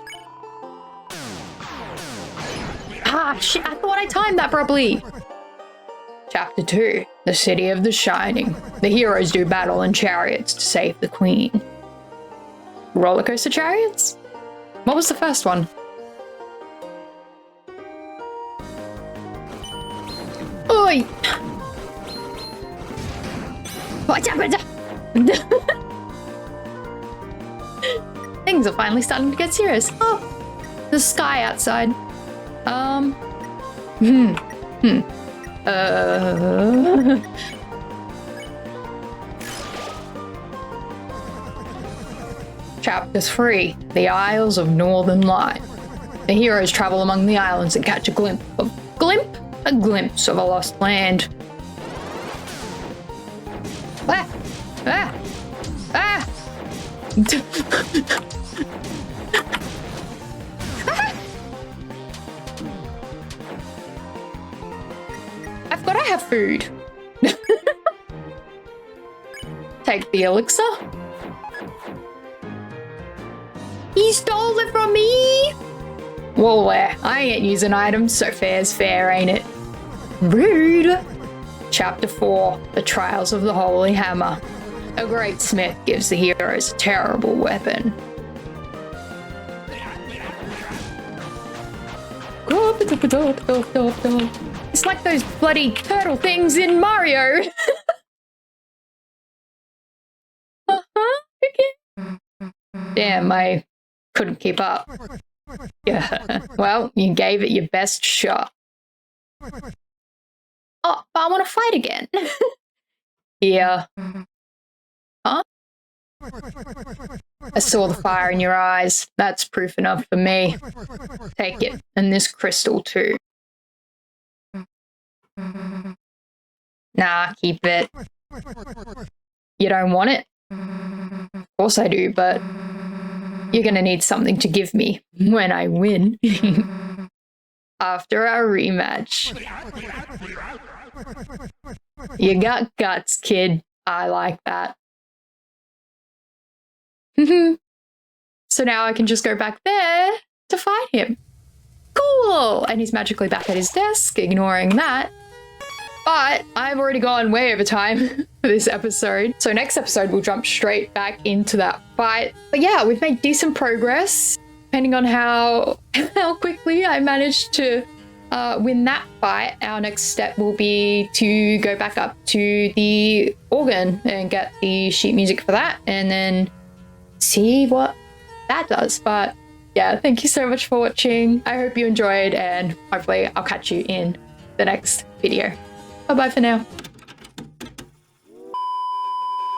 Ah, shit, I thought I timed that properly. Chapter 2, the City of the Shining. The heroes do battle in chariots to save the queen. Roller coaster chariots? What was the first one? Oi! Things are finally starting to get serious. Oh, the sky outside. Chapter 3, the Isles of Northern Light. The heroes travel among the islands and catch a glimpse of a lost land. Ah! Ah! Ah! I've got to have food. Take the elixir. He stole it from me! Lozaire, I ain't using items, so fair's fair, ain't it? Rude! Chapter 4, the Trials of the Holy Hammer. A great smith gives the heroes a terrible weapon. It's like those bloody turtle things in Mario! Okay. Damn, I couldn't keep up. Yeah, well, you gave it your best shot. Oh, but I want to fight again. Yeah. Huh? I saw the fire in your eyes. That's proof enough for me. Take it, and this crystal too. Nah, keep it. You don't want it? Of course I do, but you're gonna need something to give me when I win. After our rematch. You got guts, kid. I like that. So now I can just go back there to fight him. Cool! And he's magically back at his desk, ignoring that. But I've already gone way over time for this episode. So next episode, we'll jump straight back into that fight. But yeah, we've made decent progress, depending on how quickly I managed to win that fight. Our next step will be to go back up to the organ and get the sheet music for that, and then see what that does. But yeah, thank you so much for watching. I hope you enjoyed, and hopefully I'll catch you in the next video. Bye-bye for now.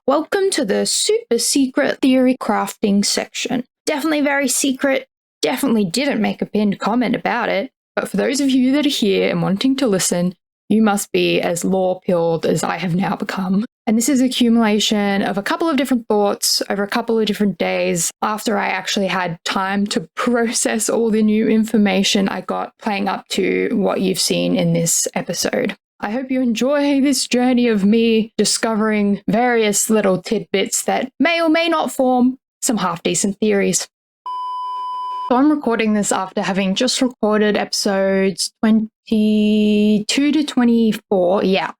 Welcome to the super secret theory crafting section. Definitely very secret. Definitely didn't make a pinned comment about it. But for those of you that are here and wanting to listen, you must be as law-pilled as I have now become. And this is accumulation of a couple of different thoughts over a couple of different days after I actually had time to process all the new information I got playing up to what you've seen in this episode. I hope you enjoy this journey of me discovering various little tidbits that may or may not form some half-decent theories. So I'm recording this after having just recorded episodes 22 to 24, yeah.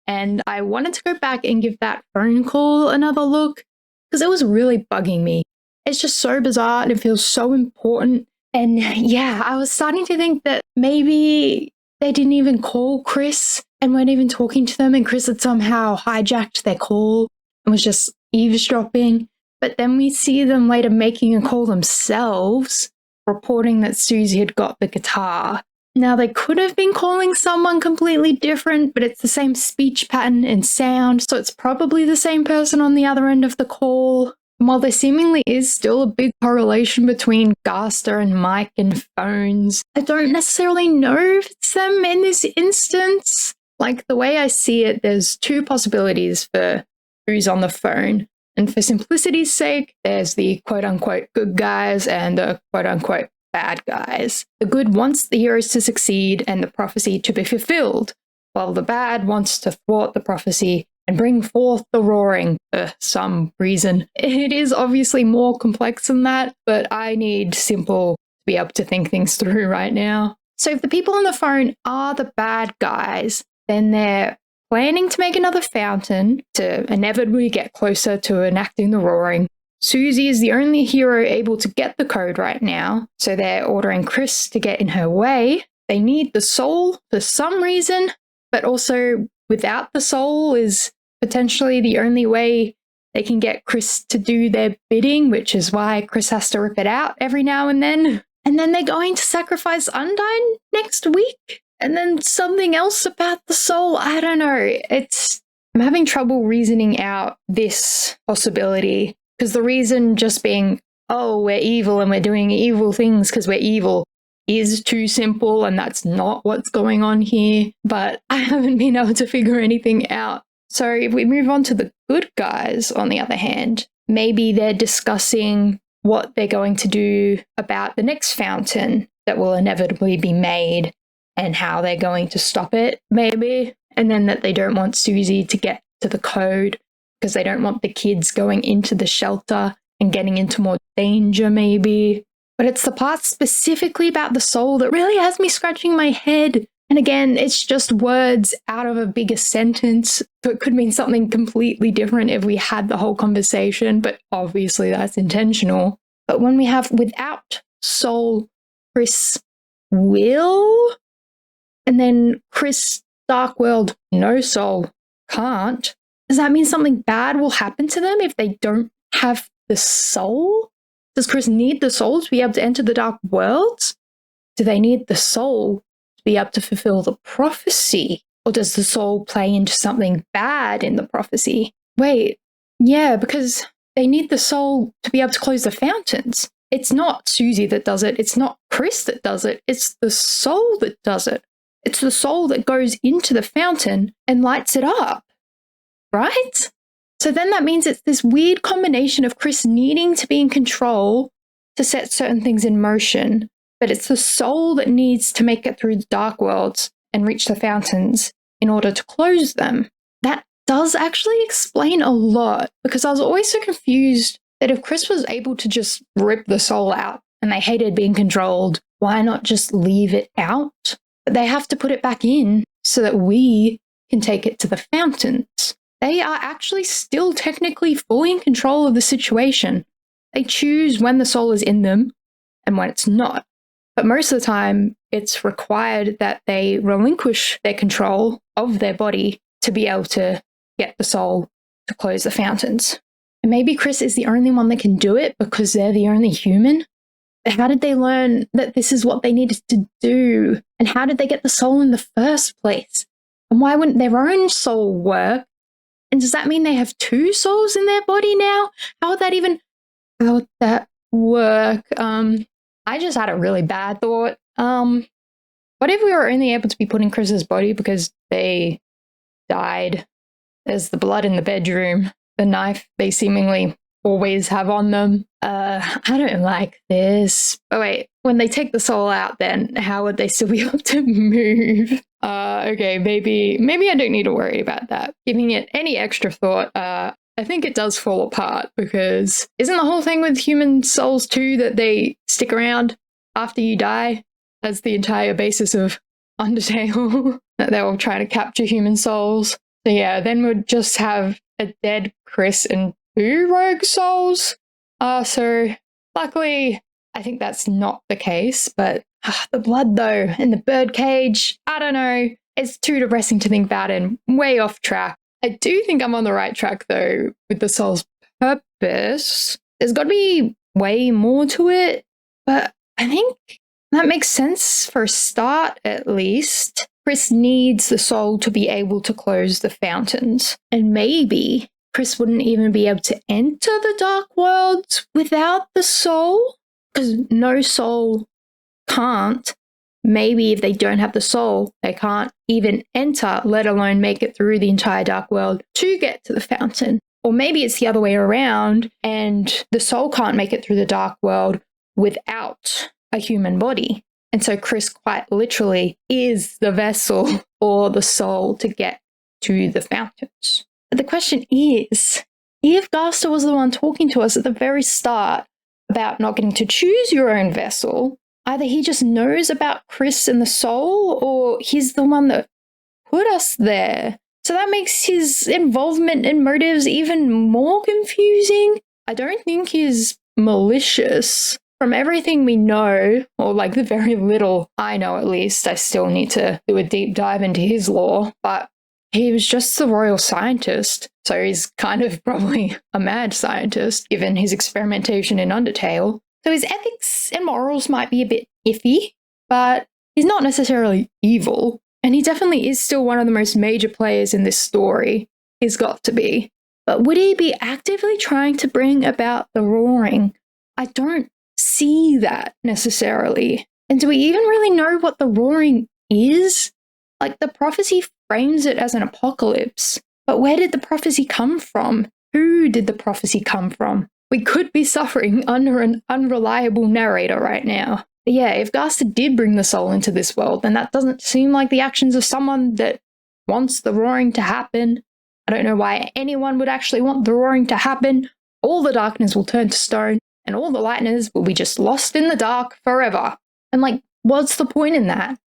And I wanted to go back and give that phone call another look because it was really bugging me. It's just so bizarre and it feels so important. And yeah, I was starting to think that maybe they didn't even call Chris and weren't even talking to them, and Chris had somehow hijacked their call and was just eavesdropping. But then we see them later making a call themselves, reporting that Susie had got the guitar. Now, they could have been calling someone completely different, but it's the same speech pattern and sound, so it's probably the same person on the other end of the call. And while there seemingly is still a big correlation between Gaster and Mike and phones, I don't necessarily know if it's them in this instance. Like, the way I see it, there's two possibilities for who's on the phone. And for simplicity's sake, there's the quote-unquote good guys and the quote-unquote bad guys. The good wants the heroes to succeed and the prophecy to be fulfilled, while the bad wants to thwart the prophecy and bring forth the roaring for some reason. It is obviously more complex than that, but I need simple to be able to think things through right now. So if the people on the phone are the bad guys, then they're planning to make another fountain to inevitably get closer to enacting the roaring. Susie is the only hero able to get the code right now, so they're ordering Chris to get in her way. They need the soul for some reason, but also without the soul is potentially the only way they can get Chris to do their bidding, which is why Chris has to rip it out every now and then. And then they're going to sacrifice Undyne next week? And then something else about the soul? I don't know. I'm having trouble reasoning out this possibility, because the reason just being, oh, we're evil and we're doing evil things because we're evil is too simple, and that's not what's going on here. But I haven't been able to figure anything out. So if we move on to the good guys, on the other hand, maybe they're discussing what they're going to do about the next fountain that will inevitably be made and how they're going to stop it, maybe. And then that they don't want Susie to get to the code because they don't want the kids going into the shelter and getting into more danger, maybe. But it's the part specifically about the soul that really has me scratching my head. And again, it's just words out of a bigger sentence. So it could mean something completely different if we had the whole conversation, but obviously that's intentional. But when we have without soul, Chris will, and then Chris Dark World, no soul, can't, does that mean something bad will happen to them if they don't have the soul? Does Chris need the soul to be able to enter the Dark Worlds? Do they need the soul to be able to fulfill the prophecy? Or does the soul play into something bad in the prophecy? Wait, yeah, because they need the soul to be able to close the fountains. It's not Susie that does it. It's not Chris that does it. It's the soul that does it. It's the soul that goes into the fountain and lights it up, right? So then that means it's this weird combination of Chris needing to be in control to set certain things in motion, but it's the soul that needs to make it through the Dark Worlds and reach the fountains in order to close them. That does actually explain a lot, because I was always so confused that if Chris was able to just rip the soul out and they hated being controlled, why not just leave it out? But they have to put it back in so that we can take it to the fountains. They are actually still technically fully in control of the situation. They choose when the soul is in them and when it's not. But most of the time, it's required that they relinquish their control of their body to be able to get the soul to close the fountains. And maybe Chris is the only one that can do it because they're the only human. But how did they learn that this is what they needed to do? And how did they get the soul in the first place? And why wouldn't their own soul work? And does that mean they have two souls in their body now? How would that work? I just had a really bad thought. What if we were only able to be put in Chris's body because they died? There's the blood in the bedroom, the knife they seemingly always have on them. I don't like this. Oh wait, when they take the soul out, then how would they still be able to move? Okay, maybe I don't need to worry about that. Giving it any extra thought, I think it does fall apart, because isn't the whole thing with human souls too that they stick around after you die? That's the entire basis of Undertale, that they're all trying to capture human souls. So yeah, then we'd just have a dead Chris and 2 rogue souls. So luckily, I think that's not the case, but the blood though, and the birdcage, I don't know. It's too depressing to think about and way off track. I do think I'm on the right track though with the soul's purpose. There's got to be way more to it, but I think that makes sense for a start at least. Chris needs the soul to be able to close the fountains, and maybe Chris wouldn't even be able to enter the Dark Worlds without the soul, because no soul can't. Maybe if they don't have the soul, they can't even enter, let alone make it through the entire Dark World to get to the fountain. Or maybe it's the other way around and the soul can't make it through the dark world without a human body. And so Chris quite literally is the vessel for the soul to get to the fountains. But the question is, if Gaster was the one talking to us at the very start about not getting to choose your own vessel, either he just knows about Chris and the soul, or he's the one that put us there. So that makes his involvement and motives even more confusing. I don't think he's malicious. From everything we know, or like the very little I know at least, I still need to do a deep dive into his lore, but he was just the royal scientist, so he's kind of probably a mad scientist, given his experimentation in Undertale. So his ethics and morals might be a bit iffy, but he's not necessarily evil, and he definitely is still one of the most major players in this story. He's got to be. But would he be actively trying to bring about the roaring? I don't see that necessarily. And do we even really know what the roaring is? Like, the prophecy frames it as an apocalypse, but where did the prophecy come from? Who did the prophecy come from? We could be suffering under an unreliable narrator right now. But yeah, if Gaster did bring the soul into this world, then that doesn't seem like the actions of someone that wants the roaring to happen. I don't know why anyone would actually want the roaring to happen. All the darkness will turn to stone, and all the lightness will be just lost in the dark forever. And like, what's the point in that?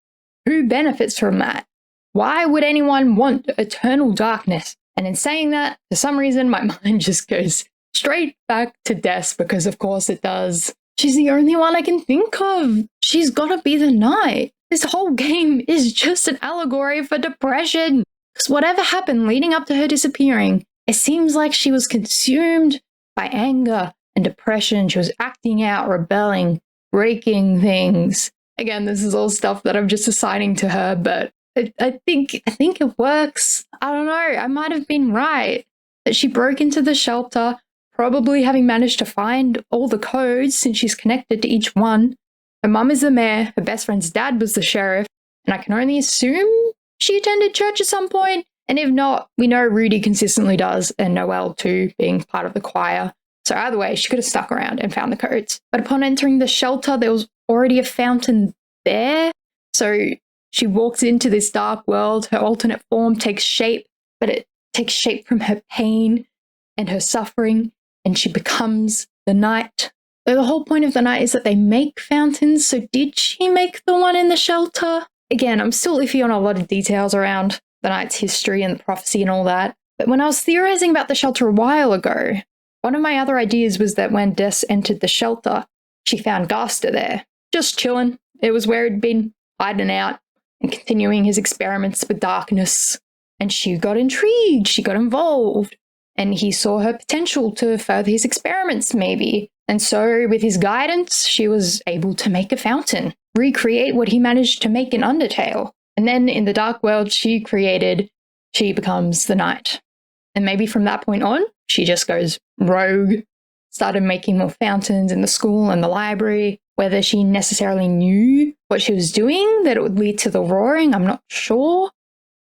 Who benefits from that? Why would anyone want eternal darkness? And in saying that, for some reason, my mind just goes straight back to Des, because of course it does. She's the only one I can think of. She's gotta be the knight. This whole game is just an allegory for depression. Because whatever happened leading up to her disappearing, it seems like she was consumed by anger and depression. She was acting out, rebelling, breaking things. Again, this is all stuff that I'm just assigning to her, but I think it works. I don't know, I might have been right. That she broke into the shelter, probably having managed to find all the codes since she's connected to each one. Her mum is the mayor, her best friend's dad was the sheriff, and I can only assume she attended church at some point. And if not, we know Rudy consistently does, and Noelle too, being part of the choir. So either way, she could have stuck around and found the codes. But upon entering the shelter, there was already a fountain there. So she walks into this dark world, her alternate form takes shape, but it takes shape from her pain and her suffering, and she becomes the knight. So the whole point of the knight is that they make fountains, so did she make the one in the shelter? Again, I'm still iffy on a lot of details around the knight's history and the prophecy and all that. But when I was theorizing about the shelter a while ago, one of my other ideas was that when Des entered the shelter, she found Gaster there, just chilling. It was where he'd been hiding out and continuing his experiments with darkness. And she got intrigued, she got involved, and he saw her potential to further his experiments maybe. And so with his guidance, she was able to make a fountain, recreate what he managed to make in Undertale. And then in the dark world she becomes the knight. And maybe from that point on, she just goes rogue, started making more fountains in the school and the library. Whether she necessarily knew what she was doing, that it would lead to the roaring, I'm not sure.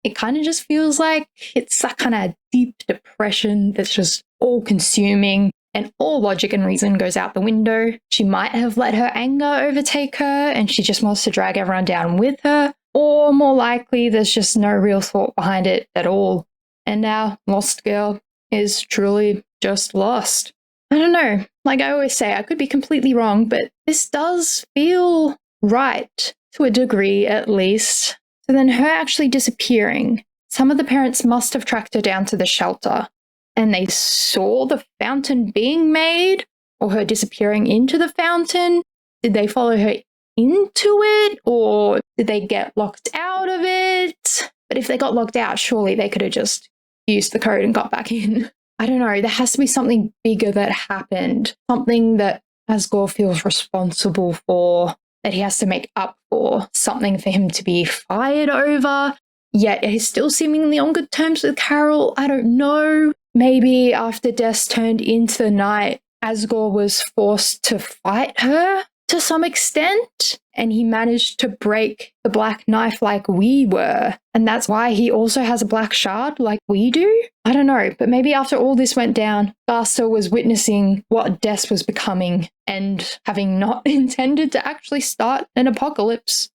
It kind of just feels like it's that kind of deep depression that's just all-consuming, and all logic and reason goes out the window. She might have let her anger overtake her, and she just wants to drag everyone down with her. Or more likely, there's just no real thought behind it at all. And our lost girl is truly just lost. I don't know, like I always say, I could be completely wrong, but this does feel right, to a degree at least. So then her actually disappearing, some of the parents must have tracked her down to the shelter, and they saw the fountain being made, or her disappearing into the fountain. Did they follow her into it, or did they get locked out of it? But if they got locked out, surely they could have just used the code and got back in. I don't know, there has to be something bigger that happened, something that Asgore feels responsible for, that he has to make up for, something for him to be fired over, yet he's still seemingly on good terms with Carol. I don't know. Maybe after Des turned into the knight, Asgore was forced to fight her, to some extent, and he managed to break the black knife like we were. And that's why he also has a black shard like we do. I don't know, but maybe after all this went down, Gaster was witnessing what Des was becoming, and having not intended to actually start an apocalypse,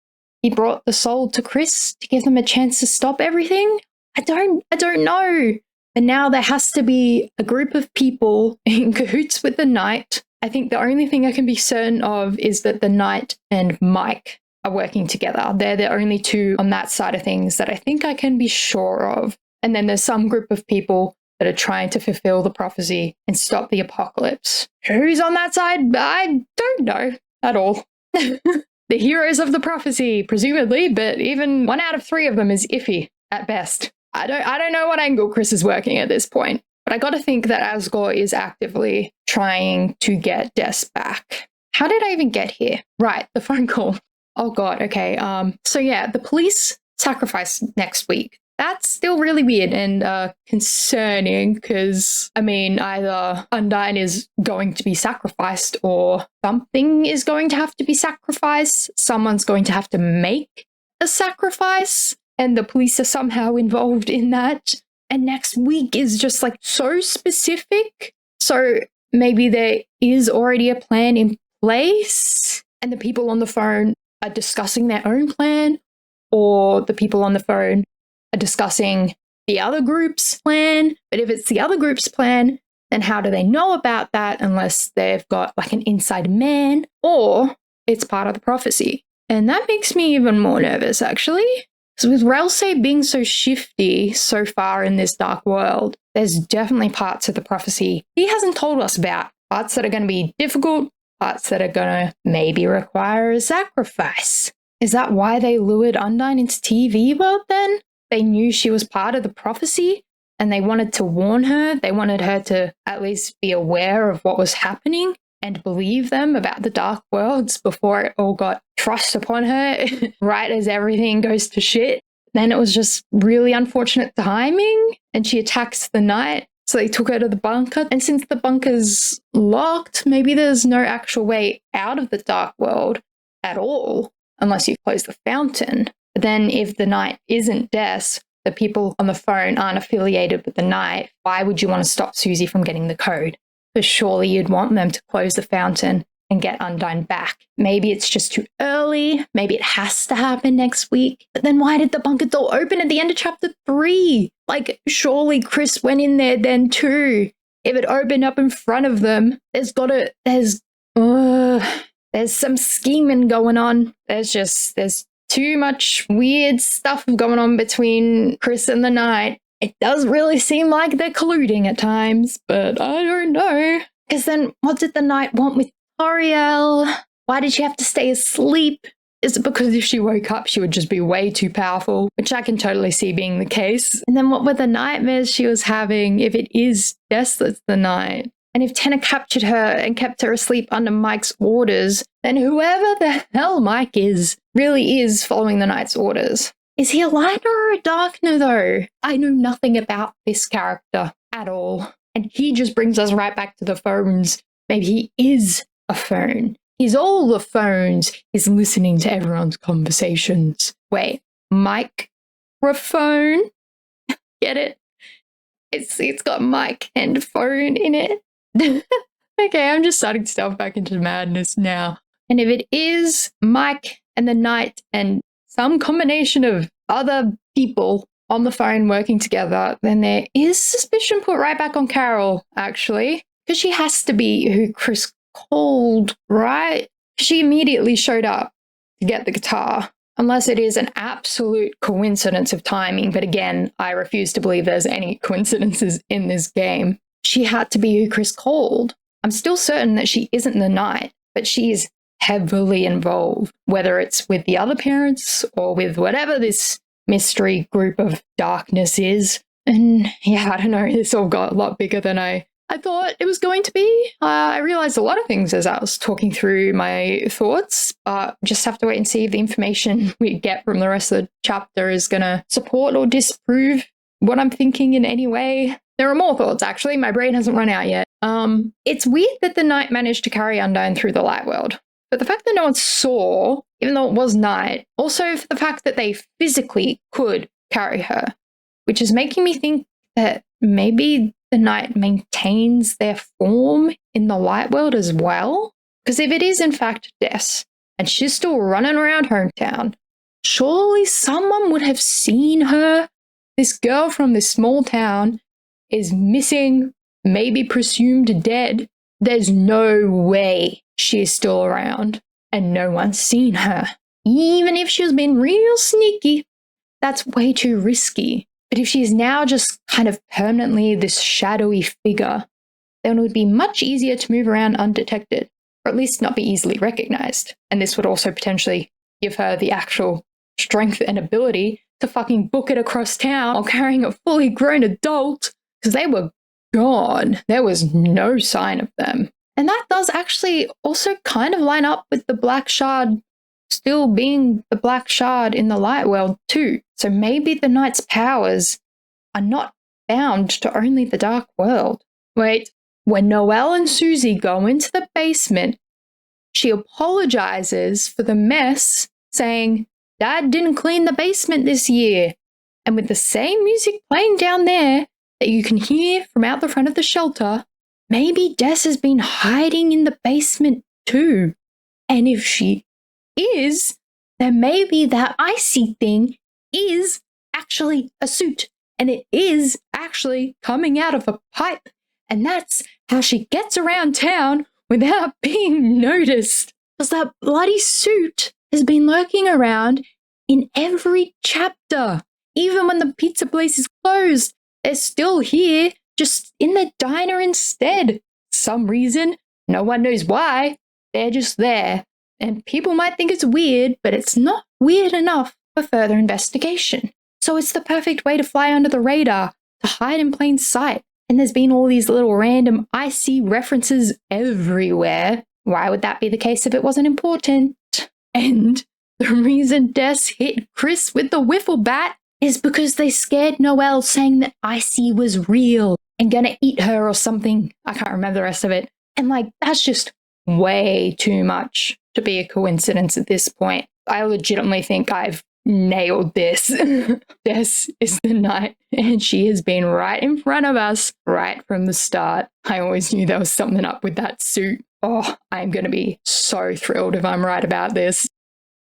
he brought the soul to Chris to give them a chance to stop everything. I don't know. And now there has to be a group of people in cahoots with the Knight. I think the only thing I can be certain of is that the Knight and Mike are working together. They're the only two on that side of things that I think I can be sure of. And then there's some group of people that are trying to fulfill the prophecy and stop the apocalypse. Who's on that side? I don't know at all. The heroes of the prophecy, presumably, but even 1 out of 3 of them is iffy at best. I don't know what angle Chris is working at this point, but I got to think that Asgore is actively trying to get Des back. How did I even get here? Right, the phone call. Oh god, okay. So yeah, the police sacrifice next week. That's still really weird and concerning because, I mean, either Undyne is going to be sacrificed or something is going to have to be sacrificed. Someone's going to have to make a sacrifice, and the police are somehow involved in that. And next week is just like so specific. So maybe there is already a plan in place and the people on the phone are discussing their own plan, or the people on the phone are discussing the other group's plan. But if it's the other group's plan, then how do they know about that unless they've got like an inside man, or it's part of the prophecy? And that makes me even more nervous, actually. So with Ralsei being so shifty so far in this dark world, there's definitely parts of the prophecy he hasn't told us about. Parts that are going to be difficult, parts that are going to maybe require a sacrifice. Is that why they lured Undyne into TV world then? They knew she was part of the prophecy and they wanted to warn her. They wanted her to at least be aware of what was happening and believe them about the dark worlds before it all got thrust upon her right as everything goes to shit. Then it was just really unfortunate timing and she attacks the Knight. So they took her to the bunker. And since the bunker's locked, maybe there's no actual way out of the dark world at all unless you close the fountain. But then if the Knight isn't Des, the people on the phone aren't affiliated with the Knight, why would you want to stop Susie from getting the code? Because surely you'd want them to close the fountain and get Undyne back. Maybe it's just too early. Maybe it has to happen next week. But then why did the bunker door open at the end of chapter 3? Like, surely Chris went in there then too. If it opened up in front of them, there's some scheming going on. There's too much weird stuff going on between Chris and the Knight. It does really seem like they're colluding at times, but I don't know. Because then what did the Knight want with Toriel? Why did she have to stay asleep? Is it because if she woke up, she would just be way too powerful? Which I can totally see being the case. And then what were the nightmares she was having if it is Des that's the Knight? And if Tenna captured her and kept her asleep under Mike's orders, then whoever the hell Mike is really is following the Knight's orders. Is he a lighter or a darkener though? I know nothing about this character at all. And he just brings us right back to the phones. Maybe he is a phone. He's all the phones. He's listening to everyone's conversations. Wait, microphone? Get it? It's got mic and phone in it. Okay, I'm just starting to delve back into madness now. And if it is Mike and the Knight and some combination of other people on the phone working together, then there is suspicion put right back on Carol, actually. Because she has to be who Chris called, right? She immediately showed up to get the guitar. Unless it is an absolute coincidence of timing. But again, I refuse to believe there's any coincidences in this game. She had to be who Chris called. I'm still certain that she isn't the Knight, but she is heavily involved, whether it's with the other parents or with whatever this mystery group of darkness is. And yeah, I don't know, this all got a lot bigger than I thought it was going to be. I realized a lot of things as I was talking through my thoughts, but just have to wait and see if the information we get from the rest of the chapter is going to support or disprove what I'm thinking in any way. There are more thoughts, actually. My brain hasn't run out yet. It's weird that the Knight managed to carry Undyne through the light world. But the fact that no one saw, even though it was night, also for the fact that they physically could carry her, which is making me think that maybe the night maintains their form in the light world as well. Because if it is in fact Des, and she's still running around hometown, surely someone would have seen her. This girl from this small town is missing, maybe presumed dead. There's no way she is still around and no one's seen her. Even if she's been real sneaky, that's way too risky. But if she's now just kind of permanently this shadowy figure, then it would be much easier to move around undetected, or at least not be easily recognized. And this would also potentially give her the actual strength and ability to fucking book it across town while carrying a fully grown adult, because they were gone. There was no sign of them. And that does actually also kind of line up with the Black Shard still being the Black Shard in the light world too. So maybe the Knight's powers are not bound to only the dark world. Wait, when Noelle and Susie go into the basement, she apologizes for the mess, saying, Dad didn't clean the basement this year. And with the same music playing down there that you can hear from out the front of the shelter, maybe Des has been hiding in the basement too. And if she is, then maybe that icy thing is actually a suit. And it is actually coming out of a pipe. And that's how she gets around town without being noticed. Because that bloody suit has been lurking around in every chapter. Even when the pizza place is closed, they're still here, just in the diner instead. Some reason, no one knows why, they're just there. And people might think it's weird, but it's not weird enough for further investigation. So it's the perfect way to fly under the radar, to hide in plain sight. And there's been all these little random icy references everywhere. Why would that be the case if it wasn't important? And the reason Des hit Chris with the wiffle bat is because they scared Noelle, saying that Icy was real and gonna eat her or something. I can't remember the rest of it. And that's just way too much to be a coincidence at this point. I legitimately think I've nailed this. Des is the Knight, and she has been right in front of us right from the start. I always knew there was something up with that suit. Oh, I'm going to be so thrilled if I'm right about this.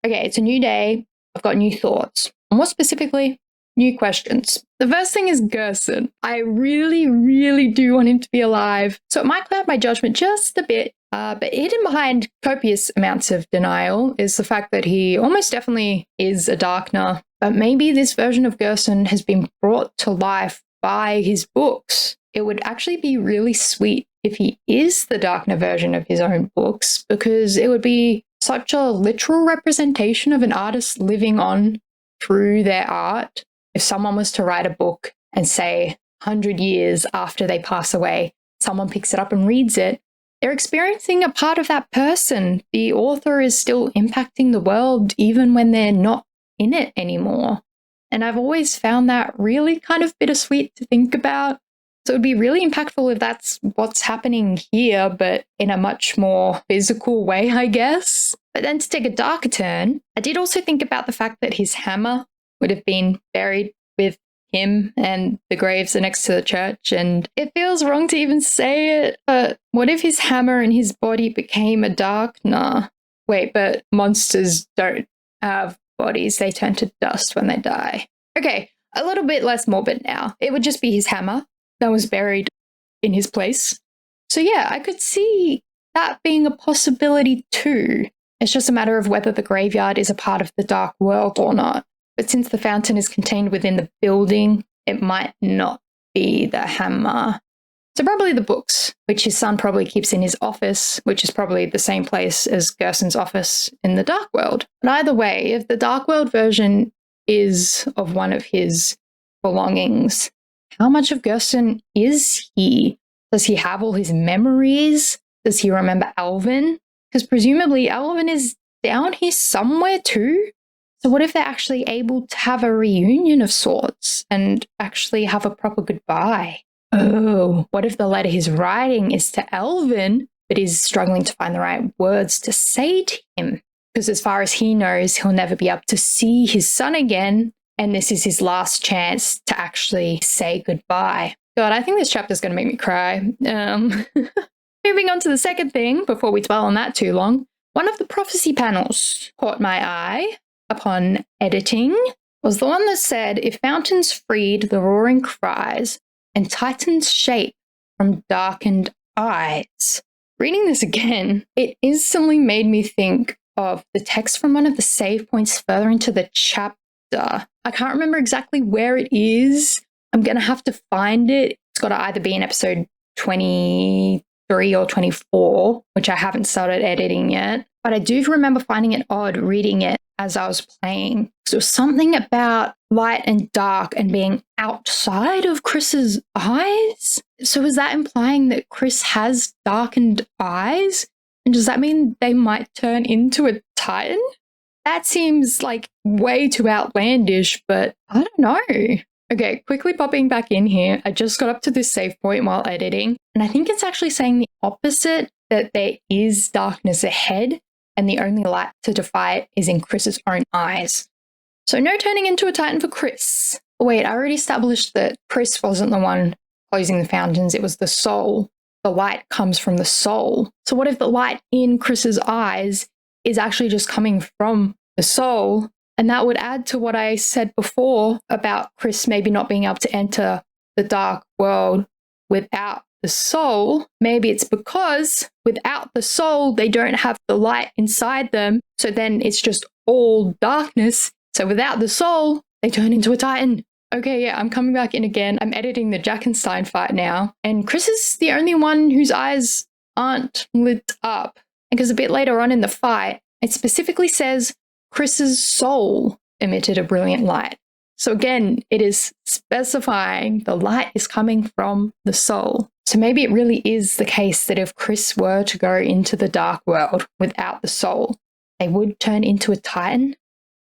Okay, it's a new day. I've got new thoughts. And more specifically, new questions. The first thing is Gerson. I really, really do want him to be alive. So it might cloud my judgment just a bit. But hidden behind copious amounts of denial is the fact that he almost definitely is a Darkner. But maybe this version of Gerson has been brought to life by his books. It would actually be really sweet if he is the Darkner version of his own books, because it would be such a literal representation of an artist living on through their art. If someone was to write a book and say 100 years after they pass away, someone picks it up and reads it, they're experiencing a part of that person. The author is still impacting the world even when they're not in it anymore. And I've always found that really kind of bittersweet to think about. So it would be really impactful if that's what's happening here, but in a much more physical way, I guess. But then to take a darker turn, I did also think about the fact that his hammer would have been buried with him, and the graves are next to the church, and it feels wrong to even say it, but what if his hammer and his body became a Darkner? Wait, but monsters don't have bodies, they turn to dust when they die. Okay, a little bit less morbid now. It would just be his hammer that was buried in his place. So yeah, I could see that being a possibility too. It's just a matter of whether the graveyard is a part of the dark world or not. But since the fountain is contained within the building, it might not be the hammer. So probably the books, which his son probably keeps in his office, which is probably the same place as Gerson's office in the dark world. But either way, if the dark world version is of one of his belongings, how much of Gerson is he? Does he have all his memories? Does he remember Alvin? Because presumably Alvin is down here somewhere too. So what if they're actually able to have a reunion of sorts and actually have a proper goodbye? Oh, what if the letter he's writing is to Alvin but is struggling to find the right words to say to him. Because as far as he knows, he'll never be able to see his son again, and this is his last chance to actually say goodbye. God, I think this chapter is going to make me cry. Moving on to the second thing, before we dwell on that too long, one of the prophecy panels caught my eye upon editing was the one that said, if fountains freed the roaring cries and titans shape from darkened eyes. Reading this again, it instantly made me think of the text from one of the save points further into the chapter. I can't remember exactly where it is. I'm going to have to find it. It's got to either be in episode 23 or 24, which I haven't started editing yet. But I do remember finding it odd reading it as I was playing. So it was something about light and dark and being outside of Chris's eyes. So is that implying that Chris has darkened eyes? And does that mean they might turn into a Titan? That seems like way too outlandish, but I don't know. Okay, quickly popping back in here. I just got up to this save point while editing, and I think it's actually saying the opposite, that there is darkness ahead, and the only light to defy it is in Chris's own eyes. So no turning into a Titan for Chris. Wait, I already established that Chris wasn't the one closing the fountains, it was the soul. The light comes from the soul. So what if the light in Chris's eyes is actually just coming from the soul? And that would add to what I said before about Chris maybe not being able to enter the dark world without the soul. Maybe it's because without the soul, they don't have the light inside them. So then it's just all darkness. So without the soul, they turn into a Titan. Okay, yeah, I'm coming back in again. I'm editing the Jackenstein fight now. And Chris is the only one whose eyes aren't lit up. Because a bit later on in the fight, it specifically says Chris's soul emitted a brilliant light. So again, it is specifying the light is coming from the soul. So maybe it really is the case that if Chris were to go into the dark world without the soul, they would turn into a Titan.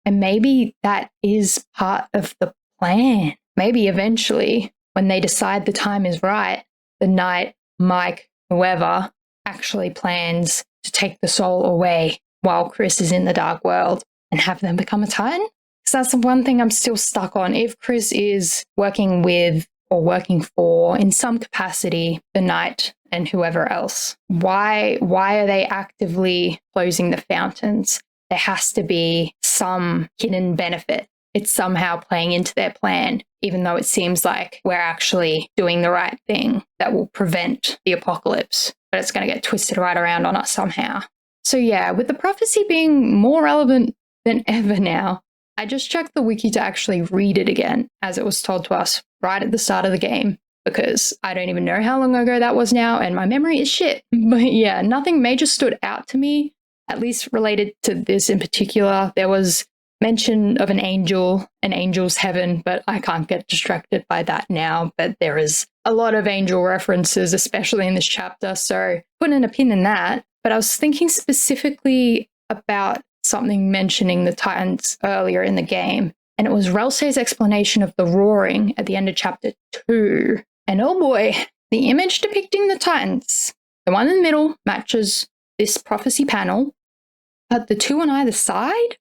And maybe that is part of the plan. Maybe eventually, when they decide the time is right, the Knight, Mike, whoever, actually plans to take the soul away while Chris is in the dark world and have them become a Titan. So that's the one thing I'm still stuck on. If Chris is working with or working for, in some capacity, the Knight and whoever else, why are they actively closing the fountains? There has to be some hidden benefit. It's somehow playing into their plan, even though it seems like we're actually doing the right thing that will prevent the apocalypse, but it's going to get twisted right around on us somehow. So yeah, with the prophecy being more relevant than ever now, I just checked the wiki to actually read it again, as it was told to us right at the start of the game, because I don't even know how long ago that was now, and my memory is shit. But yeah, nothing major stood out to me, at least related to this in particular. There was mention of an angel, an angel's heaven, but I can't get distracted by that now. But there is a lot of angel references, especially in this chapter, so putting a pin in that. But I was thinking specifically about something mentioning the Titans earlier in the game, and it was Relsay's explanation of the roaring at the end of chapter 2. And oh boy, the image depicting the Titans, the one in the middle matches this prophecy panel, but the two on either side,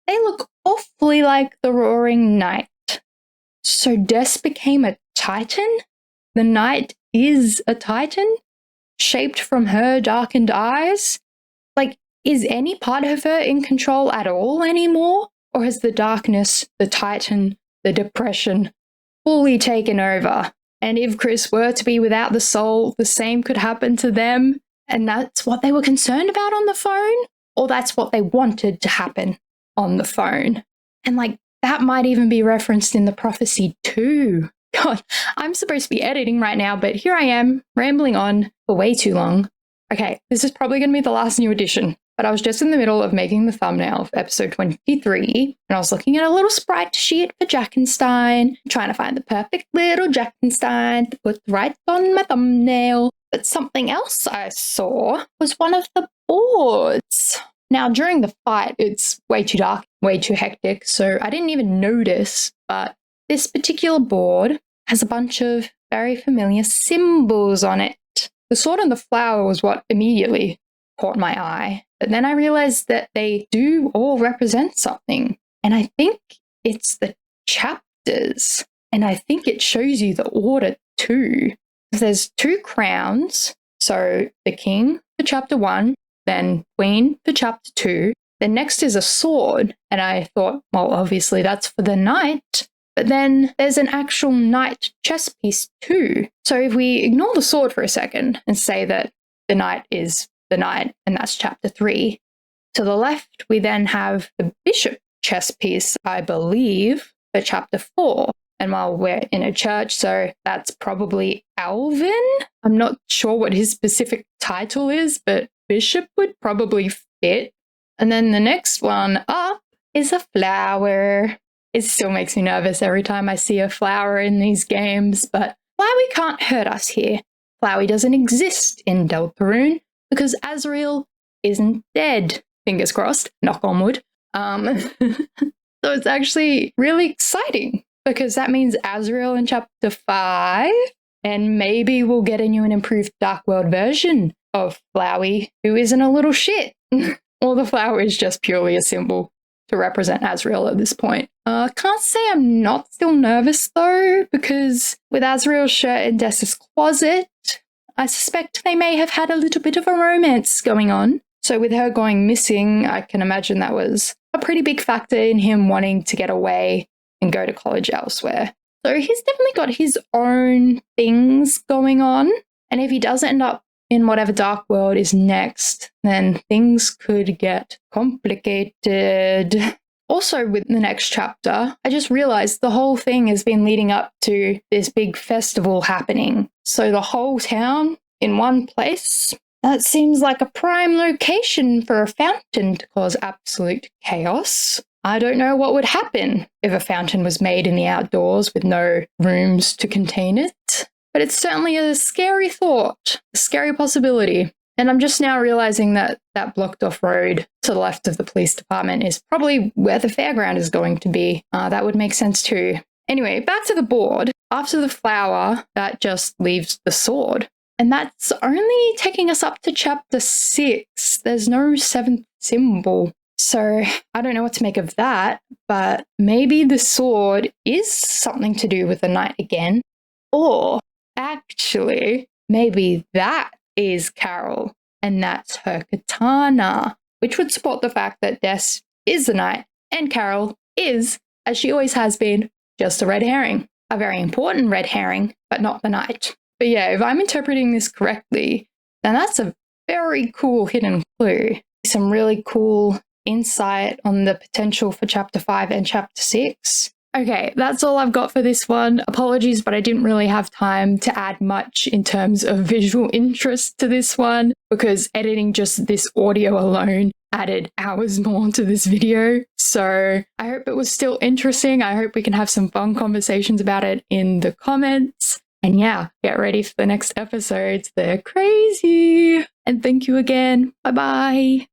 they look awfully like the Roaring Knight. So Des became a Titan? The Knight is a Titan? Shaped from her darkened eyes? Like, is any part of her in control at all anymore? Or has the darkness, the Titan, the depression fully taken over? And if Chris were to be without the soul, the same could happen to them? And that's what they were concerned about on the phone? Or that's what they wanted to happen on the phone? And like, that might even be referenced in the prophecy too. God, I'm supposed to be editing right now, but here I am, rambling on for way too long. Okay, this is probably going to be the last new edition, but I was just in the middle of making the thumbnail for episode 23, and I was looking at a little sprite sheet for Jackenstein, trying to find the perfect little Jackenstein to put right on my thumbnail. But something else I saw was one of the boards. Now, during the fight, it's way too dark, way too hectic, so I didn't even notice, but this particular board has a bunch of very familiar symbols on it. The sword and the flower was what immediately caught my eye. But then I realized that they do all represent something. And I think it's the chapters. And I think it shows you the order too. There's 2 crowns. So the king for chapter 1, then queen for chapter 2. Then next is a sword. And I thought, well, obviously that's for the knight. But then there's an actual knight chess piece too. So if we ignore the sword for a second and say that the knight is the knight, and that's chapter 3, to the left we then have the bishop chess piece, I believe, for chapter 4. And while we're in a church, so that's probably Alvin. I'm not sure what his specific title is, but bishop would probably fit. And then the next one up is a flower. It still makes me nervous every time I see a flower in these games, but Flowey can't hurt us here. Flowey doesn't exist in Deltarune because Azrael isn't dead. Fingers crossed, knock on wood. So it's actually really exciting because that means Azrael in chapter 5, and maybe we'll get a new and improved Dark World version of Flowey, who isn't a little shit. Or the flower is just purely a symbol to represent Azrael at this point. Can't say I'm not still nervous though, because with Azrael's shirt in Dessa's closet, I suspect they may have had a little bit of a romance going on. So with her going missing, I can imagine that was a pretty big factor in him wanting to get away and go to college elsewhere. So he's definitely got his own things going on. And if he does end up in whatever Dark World is next, then things could get complicated. Also, with the next chapter, I just realized the whole thing has been leading up to this big festival happening. So the whole town in one place, that seems like a prime location for a fountain to cause absolute chaos. I don't know what would happen if a fountain was made in the outdoors with no rooms to contain it. But it's certainly a scary thought, a scary possibility. And I'm just now realizing that that blocked off road to the left of the police department is probably where the fairground is going to be. That would make sense too. Anyway, back to the board. After the flower, that just leaves the sword. And that's only taking us up to chapter 6. There's no 7th symbol. So I don't know what to make of that, but maybe the sword is something to do with the knight again. Or actually, maybe that is Carol, and that's her katana, which would support the fact that Des is the knight, and Carol is, as she always has been, just a red herring. A very important red herring, but not the knight. But yeah, if I'm interpreting this correctly, then that's a very cool hidden clue. Some really cool insight on the potential for chapter 5 and chapter 6. Okay, that's all I've got for this one. Apologies, but I didn't really have time to add much in terms of visual interest to this one because editing just this audio alone added hours more to this video. So I hope it was still interesting. I hope we can have some fun conversations about it in the comments. And yeah, get ready for the next episodes. They're crazy. And thank you again. Bye-bye.